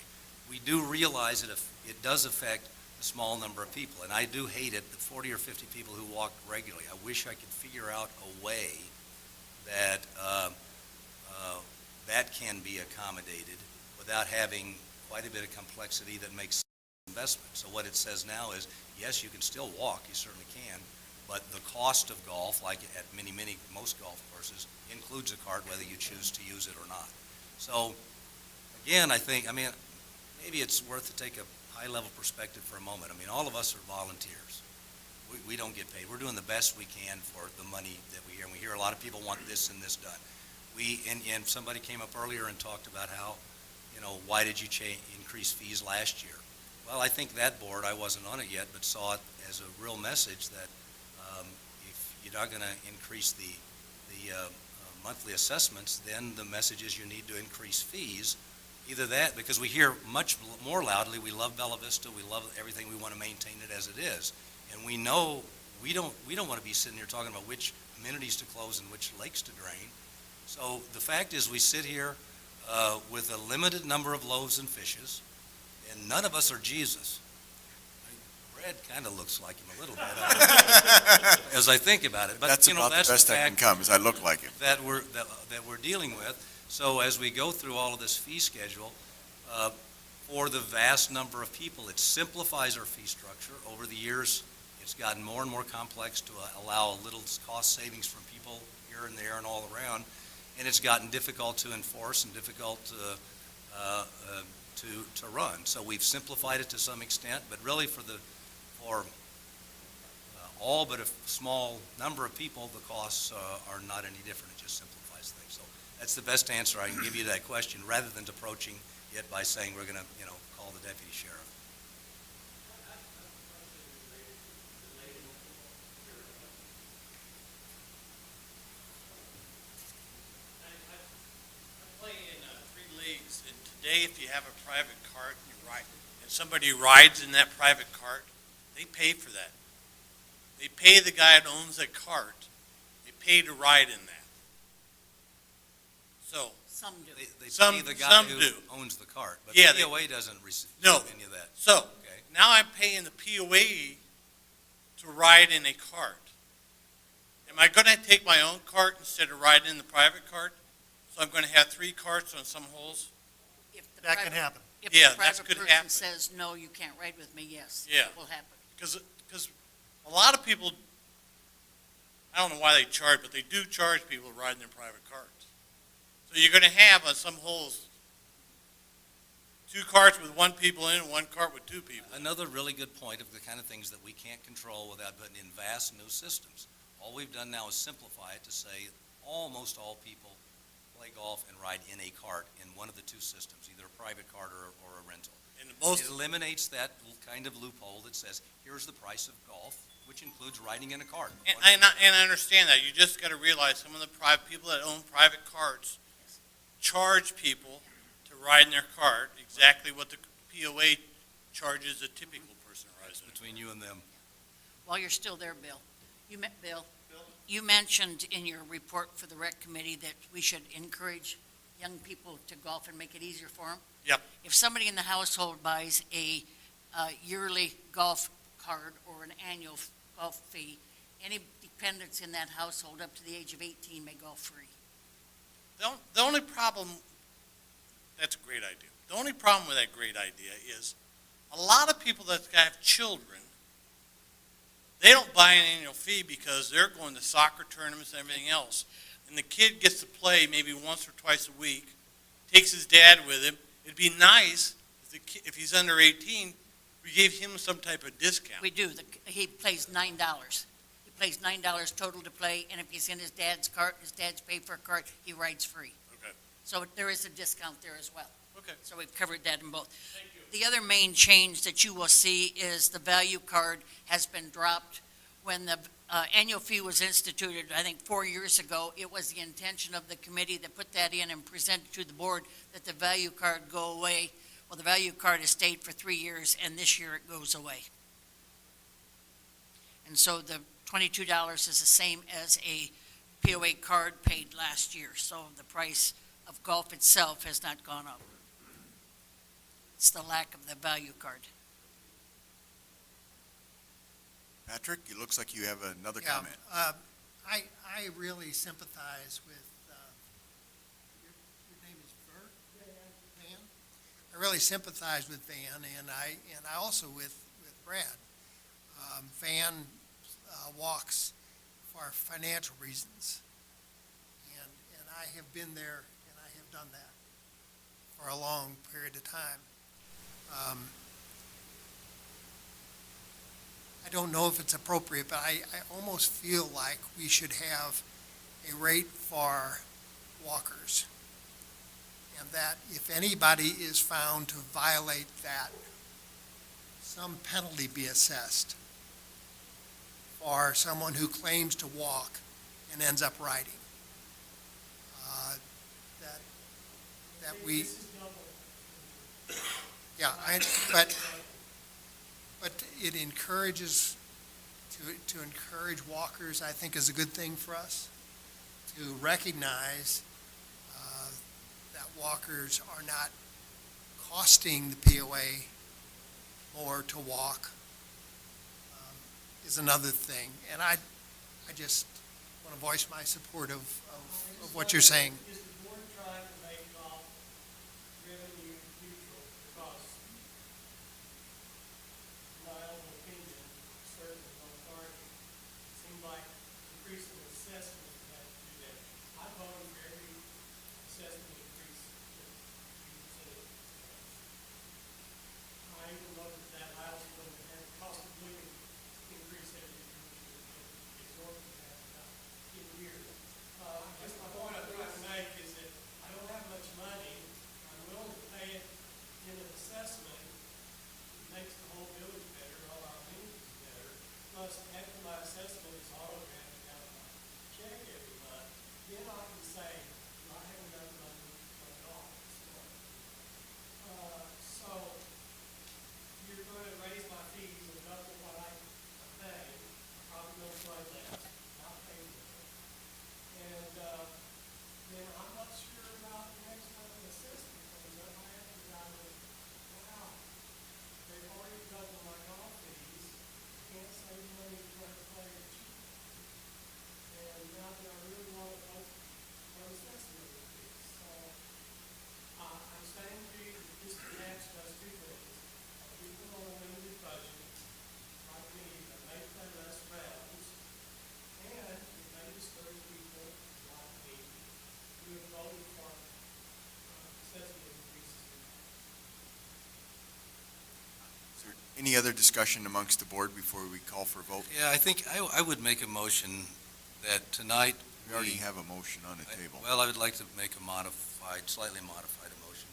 We do realize that it does affect a small number of people, and I do hate it, the 40 or 50 people who walk regularly. I wish I could figure out a way that that can be accommodated without having quite a bit of complexity that makes investment. So what it says now is, yes, you can still walk, you certainly can, but the cost of golf, like at most golf courses, includes a cart whether you choose to use it or not. So, again, maybe it's worth to take a high-level perspective for a moment. All of us are volunteers. We don't get paid. We're doing the best we can for the money that we hear. And we hear a lot of people want this and this done. And somebody came up earlier and talked about how, why did you increase fees last year? Well, I think that board, I wasn't on it yet, but saw it as a real message that if you're not going to increase the monthly assessments, then the message is you need to increase fees. Either that, because we hear much more loudly, we love Bella Vista, we love everything, we want to maintain it as it is. And we know we don't want to be sitting here talking about which amenities to close and which lakes to drain. So the fact is, we sit here with a limited number of loaves and fishes, and none of us are Jesus. Brad kind of looks like him a little bit as I think about it. But That's about that's the best the I can fact come, is I look like him. that we're dealing with. So as we go through all of this fee schedule, for the vast number of people, it simplifies our fee structure. Over the years, it's gotten more and more complex to allow a little cost savings from people here and there and all around, and it's gotten difficult to enforce and difficult to run. So we've simplified it to some extent, but really for all but a small number of people, the costs are not any different. It just simplifies things. So that's the best answer I can give you to that question, rather than approaching it by saying we're going to, call the deputy sheriff. I play in 3 leagues, and today if you have a private cart and somebody rides in that private cart, they pay for that. They pay the guy that owns that cart. They pay to ride in that. So, Some do. They Some- pay the guy some who do. owns the cart, but Yeah, the POA doesn't receive No. any of that. so Okay. now I'm paying the POA to ride in a cart. Am I going to take my own cart instead of riding in the private cart? So I'm going to have 3 carts on some holes? If the That can private- happen. If Yeah, the that private could person happen. says, no, you can't ride with me, yes, Yeah. it will happen. Because a lot of people, I don't know why they charge, but they do charge people to ride in their private carts. So you're going to have on some holes 2 carts with 1 people in and 1 cart with 2 people. Another really good point of the kind of things that we can't control without putting in vast new systems. All we've done now is simplify it to say almost all people play golf and ride in a cart in one of the 2 systems, either a private cart or a rental. And most, It eliminates that kind of loophole that says, here's the price of golf, which includes riding in a cart. and I understand that. You just got to realize some of the people that own private carts charge people to ride in their cart exactly what the POA charges a typical person rides in. Between you and them. While you're still there, Bill, you mentioned in your report for the rec committee that we should encourage young people to golf and make it easier for them. Yep. If somebody in the household buys a yearly golf card or an annual golf fee, any dependents in that household up to the age of 18 may golf free. The only problem, that's a great idea. The only problem with that great idea is a lot of people that have children, they don't buy an annual fee because they're going to soccer tournaments and everything else. And the kid gets to play maybe once or twice a week, takes his dad with him. It'd be nice if he's under 18, we gave him some type of discount. We do. He plays $9. He plays $9 total to play, and if he's in his dad's cart, his dad's paid for a cart, he rides free. Okay. So there is a discount there as well. Okay. So we've covered that in both. Thank you. The other main change that you will see is the value card has been dropped. When the annual fee was instituted, I think, 4 years ago. It was the intention of the committee that put that in and presented to the board that the value card go away. Well, the value card has stayed for 3 years, and this year it goes away. And so the $22 is the same as a POA card paid last year. So the price of golf itself has not gone up. It's the lack of the value card. Patrick, it looks like you have another Yeah, comment. I really sympathize with, your name is Bert? Van? I really sympathize with Van, and I also with Brad. Van walks for financial reasons, and I have been there, and I have done that for a long period of time. I don't know if it's appropriate, but I almost feel like we should have a rate for walkers. And that if anybody is found to violate that, some penalty be assessed for someone who claims to walk and ends up riding. That we, yeah, but it encourages, to encourage walkers, I think is a good thing for us, to recognize that walkers are not costing the POA more to walk is another thing. And I just want to voice my support of what you're saying. Is the board trying to make golf revenue neutral? Because my own opinion, certainly on party, seemed like increasing assessment would have to do that. I voted for every assessment increase that you said. I even voted for that last one that had the cost of living increase every year, exorbitant in years. I guess my point I'm trying to make is that I don't have much money. I'm willing to pay it in an assessment. It makes the whole village better, all our amenities better. Plus, after my assessment is automatic out of my check every month, then I can say, well, I haven't done money at all. So, you're going to raise my fees and double what I pay. I'm probably going to play less, not pay more. And then I'm not sure about the next time an assessment comes up. I have to go, wow, they've already doubled my golf fees. Can't save money trying to play it cheap. And now that I really want to vote for assessment fees. So I'm saying to you that this connects does two things. People on a limited budget, like me, that may play less rounds, and it may discourage people like me who have voted for assessment increases. Is there any other discussion amongst the board before we call for a vote? Yeah, I think I would make a motion that tonight. We already have a motion on the table. Well, I would like to make a slightly modified motion.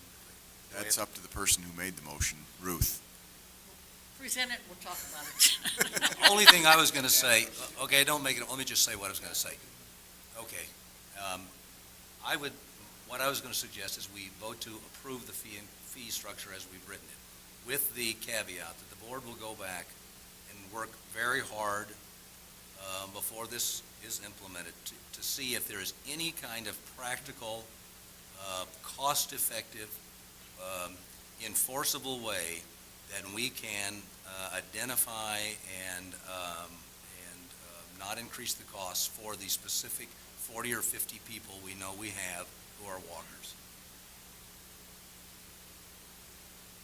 That's up to the person who made the motion, Ruth. Present it, we'll talk about it. Only thing I was going to say, okay, don't make it, let me just say what I was going to say. Okay. What I was going to suggest is we vote to approve the fee structure as we've written it, with the caveat that the board will go back and work very hard before this is implemented to see if there is any kind of practical, cost-effective, enforceable way that we can identify and not increase the costs for the specific 40 or 50 people we know we have who are walkers.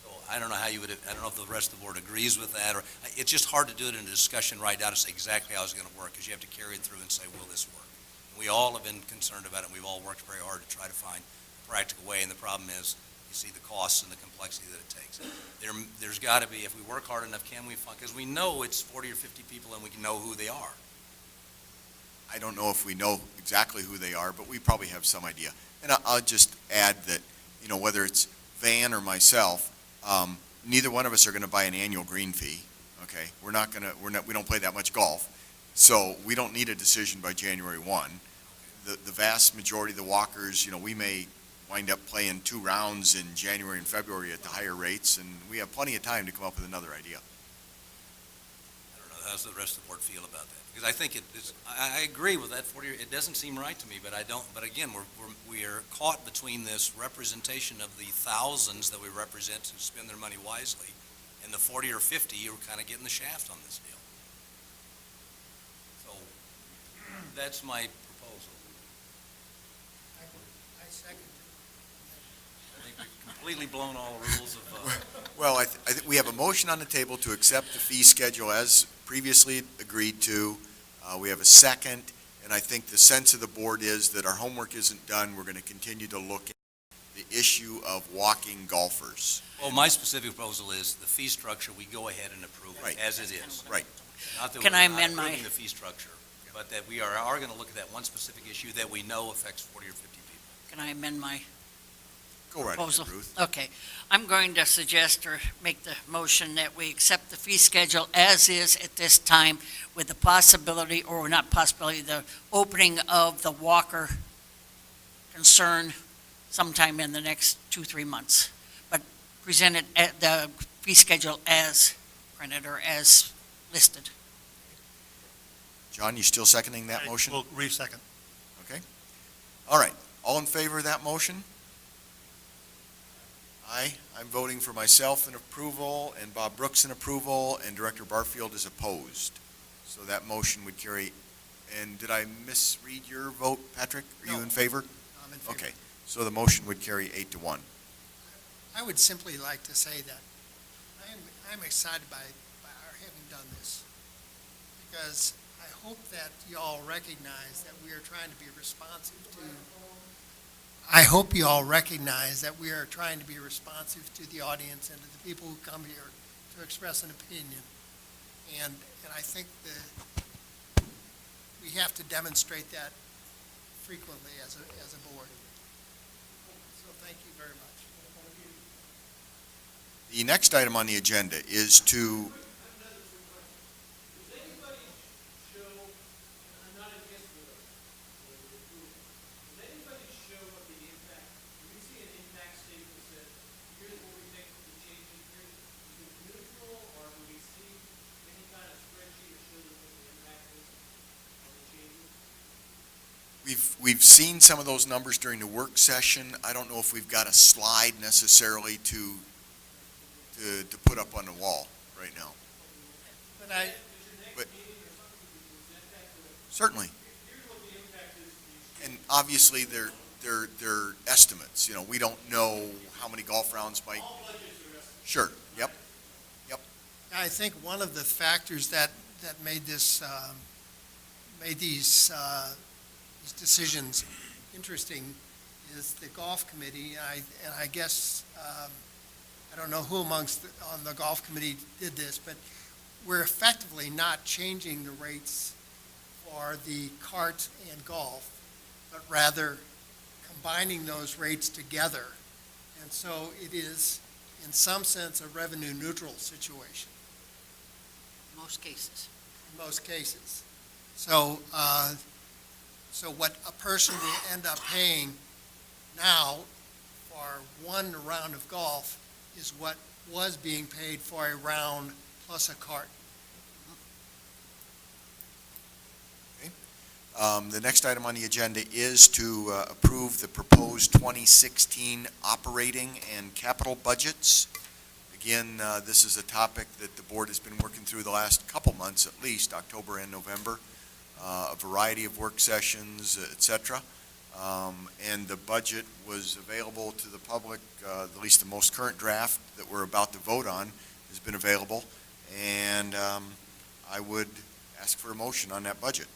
So I don't know how you would, I don't know if the rest of the board agrees with that, or it's just hard to do it in a discussion right now to say exactly how it's going to work, because you have to carry it through and say, will this work? And we all have been concerned about it, and we've all worked very hard to try to find a practical way, and the problem is, you see the costs and the complexity that it takes. There's got to be, if we work hard enough, can we find, because we know it's 40 or 50 people and we can know who they are. I don't know if we know exactly who they are, but we probably have some idea. And I'll just add that, whether it's Van or myself, neither one of us are going to buy an annual green fee. Okay, we don't play that much golf, So we don't need a decision by January 1. The vast majority of the walkers, we may wind up playing 2 rounds in January and February at the higher rates, and we have plenty of time to come up with another idea. I don't know, how does the rest of the board feel about that? Because I think I agree with that 40, it doesn't seem right to me, but but again, we are caught between this representation of the thousands that we represent who spend their money wisely, and the 40 or 50 who are kind of getting the shaft on this deal. So, that's my proposal. I second I think we've completely blown all the rules of, Well, I think we have a motion on the table to accept the fee schedule as previously agreed to. We have a second, and I think the sense of the board is that our homework isn't done. We're going to continue to look at the issue of walking golfers. well, my specific proposal is the fee structure, we go ahead and approve Right. it as it is. Right. Not that Can we're I not amend my- approving the fee structure, but that we are going to look at that one specific issue that we know affects 40 or 50 people. Can I amend my Go right proposal? ahead, Ruth. Okay. I'm going to suggest or make the motion that we accept the fee schedule as is at this time with the possibility, or not possibility, the opening of the walker concern sometime in the next 2-3 months. But present it at the fee schedule as printed or as listed. John, you still seconding that motion? We'll re-second. Okay. All right. All in favor of that motion? Aye. I'm voting for myself in approval, and Bob Brooks in approval, and Director Barfield is opposed. So that motion would carry. And did I misread your vote, Patrick? Are you in favor? I'm in favor. Okay. So the motion would carry 8-1. I would simply like to say that I'm excited by our having done this, because I hope that you all recognize that we are trying to be responsive to. I hope you all recognize that we are trying to be responsive to the audience and to the people who come here to express an opinion. And I think that we have to demonstrate that frequently as a board. So thank you very much. The next item on the agenda is to, we've seen some of those numbers during the work session. I don't know if we've got a slide necessarily to put up on the wall right now. But certainly. And obviously, they're estimates. We don't know how many golf rounds might. Sure. Yep. I think one of the factors that made this made these decisions interesting is the golf committee. And I guess I don't know who on the golf committee did this, but we're effectively not changing the rates for the cart and golf, but rather combining those rates together. And so it is, in some sense, a revenue neutral situation. Most cases. In most cases. So, so what a person will end up paying now for one round of golf is what was being paid for a round plus a cart. The next item on the agenda is to approve the proposed 2016 operating and capital budgets. Again, this is a topic that the board has been working through the last couple months, at least, October and November, a variety of work sessions, et cetera. And the budget was available to the public, at least the most current draft that we're about to vote on has been available. And I would ask for a motion on that budget.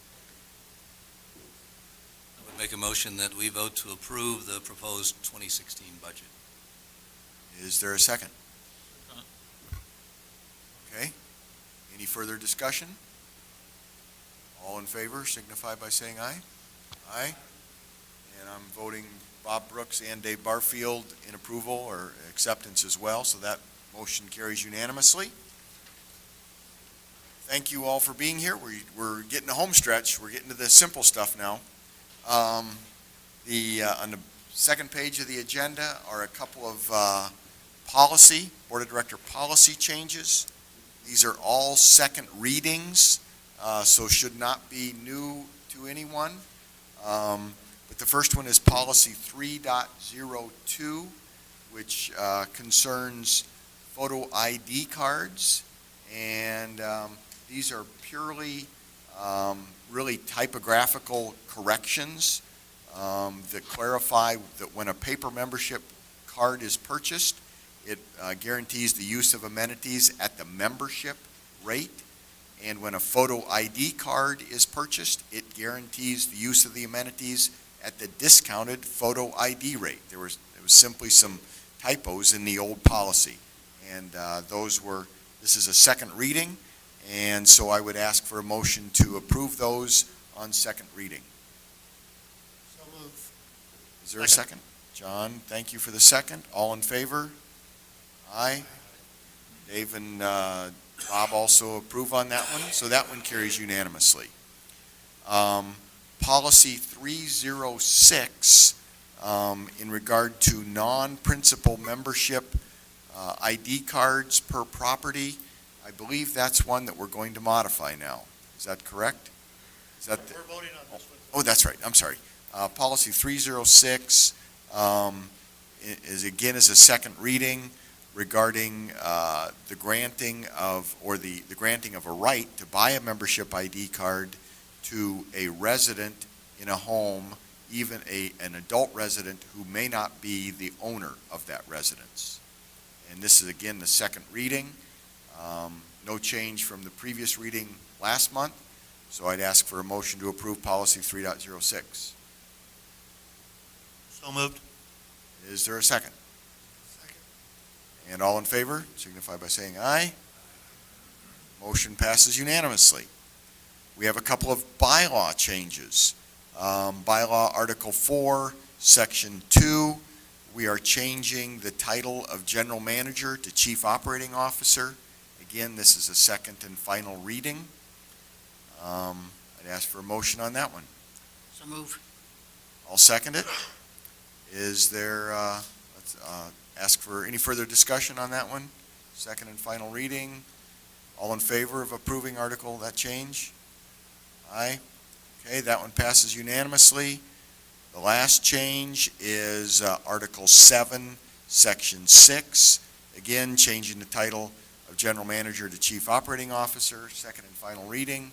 I would make a motion that we vote to approve the proposed 2016 budget. Is there a second? Okay. Any further discussion? All in favor signify by saying aye. Aye. And I'm voting Bob Brooks and Dave Barfield in approval or acceptance as well, so that motion carries unanimously. Thank thank you all for being here. We're getting a home stretch. We're getting to the simple stuff now. On the second page of the agenda are a couple of Board of Director policy changes. These are all second readings, so should not be new to anyone. But the first one is policy 3.02, which concerns photo ID cards. And these are purely, really typographical corrections that clarify that when a paper membership card is purchased, it guarantees the use of amenities at the membership rate. And when a photo ID card is purchased, it guarantees the use of the amenities at the discounted photo ID rate. There was simply some typos in the old policy. And this is a second reading, and so I would ask for a motion to approve those on second reading. So move. Is there a second? John, thank you for the second. All in favor? Aye. Dave and Bob also approve on that one, so that one carries unanimously. Policy 306, in regard to non-principal membership ID cards per property, I believe that's one that we're going to modify now. Is that correct? We're voting on this one. Oh, that's right. I'm sorry. Policy 306 is a second reading regarding the granting of a right to buy a membership ID card to a resident in a home, even an adult resident who may not be the owner of that residence. And this is, again, the second reading. No change from the previous reading last month, so I'd ask for a motion to approve policy 3.06. So moved. Is there a second? Second. And all in favor, signify by saying aye. Motion passes unanimously. We have a couple of bylaw changes. Bylaw Article 4, Section 2, we are changing the title of General Manager to Chief Operating Officer. Again, this is a second and final reading. I'd ask for a motion on that one. So move. I'll second it. Is there, let's ask for any further discussion on that one? Second and final reading. All in favor of approving that change? Aye. Okay, that one passes unanimously. The last change is Article 7, Section 6. Again, changing the title of General Manager to Chief Operating Officer. Second and final reading.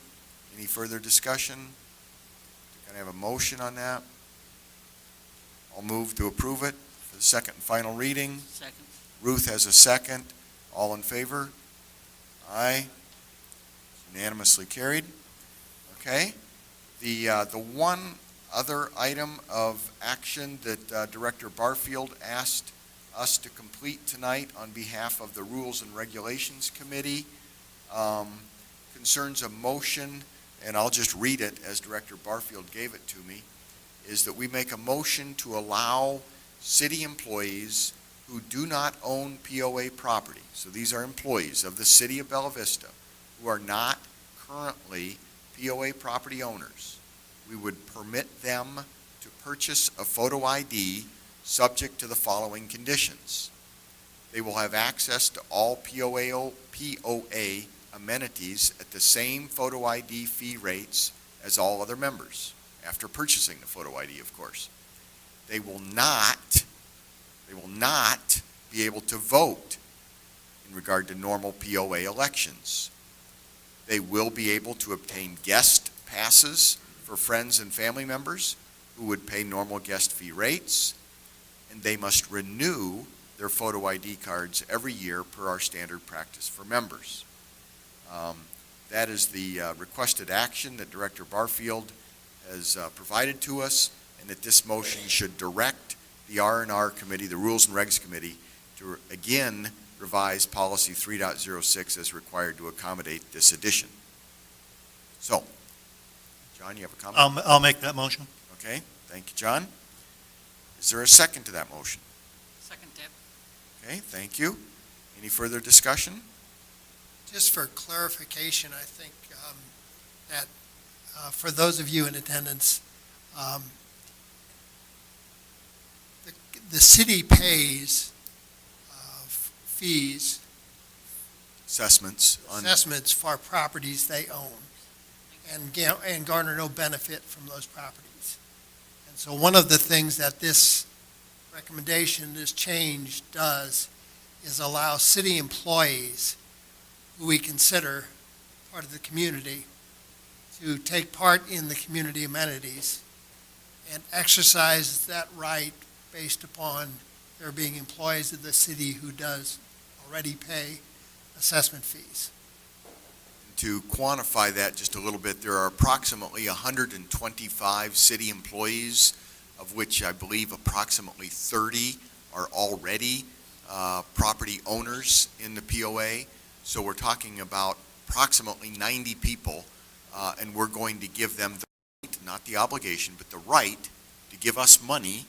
Any further discussion? Can I have a motion on that? I'll move to approve it for the second and final reading. Second. Ruth has a second. All in favor? Aye. Unanimously carried. Okay. The one other item of action that Director Barfield asked us to complete tonight on behalf of the Rules and Regulations Committee concerns a motion, and I'll just read it as Director Barfield gave it to me, is that we make a motion to allow city employees who do not own POA property, so these are employees of the city of Bella Vista, who are not currently POA property owners. We would permit them to purchase a photo ID subject to the following conditions. They will have access to all POA amenities at the same photo ID fee rates as all other members, after purchasing the photo ID, of course. They will not be able to vote in regard to normal POA elections. They will be able to obtain guest passes for friends and family members who would pay normal guest fee rates, and they must renew their photo ID cards every year per our standard practice for members. That is the requested action that Director Barfield has provided to us, and that this motion should direct the R&R Committee, the Rules and Regs Committee, to again revise policy 3.06 as required to accommodate this addition. So, John, you have a comment? I'll make that motion. Okay, thank you, John. Is there a second to that motion? Second, Deb. Okay, thank you. Any further discussion? just for clarification, I think that for those of you in attendance, the city pays fees, Assessments on, assessments for properties they own and garner no benefit from those properties. And so one of the things that this recommendation, this change does is allow city employees who we consider part of the community to take part in the community amenities and exercise that right based upon there being employees of the city who does already pay assessment fees. to quantify that just a little bit, there are approximately 125 city employees, of which I believe approximately 30 are already property owners in the POA. So we're talking about approximately 90 people, and we're going to give them the right, not the obligation, but the right to give us money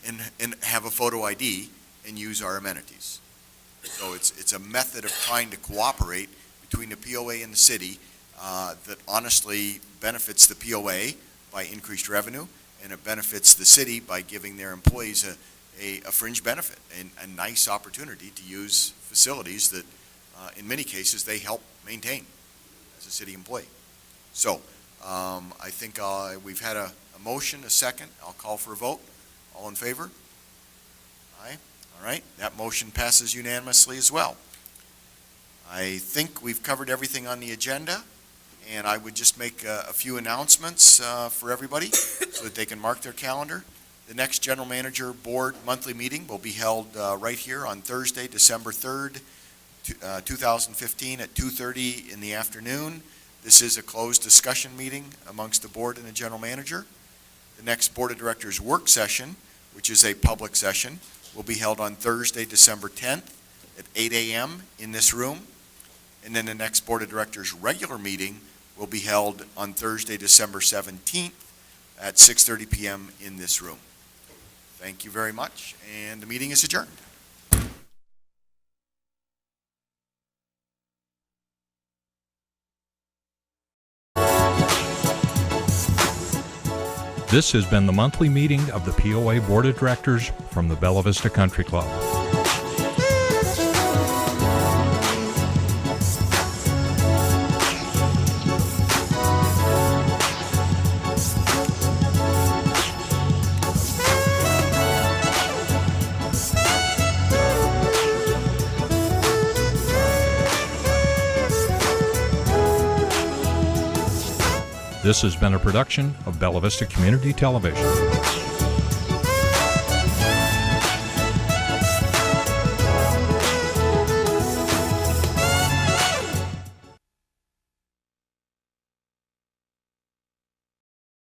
and have a photo ID and use our amenities. So it's a method of trying to cooperate between the POA and the city that honestly benefits the POA by increased revenue, and it benefits the city by giving their employees a fringe benefit, a nice opportunity to use facilities that in many cases they help maintain as a city employee. So I think we've had a motion, a second. I'll call for a vote. All in favor? Aye. All right. That motion passes unanimously as well. I think we've covered everything on the agenda, and I would just make a few announcements for everybody so that they can mark their calendar. The next General Manager Board monthly meeting will be held right here on Thursday, December 3rd, 2015 at 2:30 in the afternoon. This is a closed discussion meeting amongst the board and the General Manager. The next Board of Directors work session, which is a public session, will be held on Thursday, December 10th at 8 a.m. in this room. And then the next Board of Directors regular meeting will be held on Thursday, December 17th at 6:30 p.m. in this room. Thank you very much, and the meeting is adjourned. This has been the monthly meeting of the POA Board of Directors from the Bella Vista Country Club. This has been a production of Bella Vista Community Television.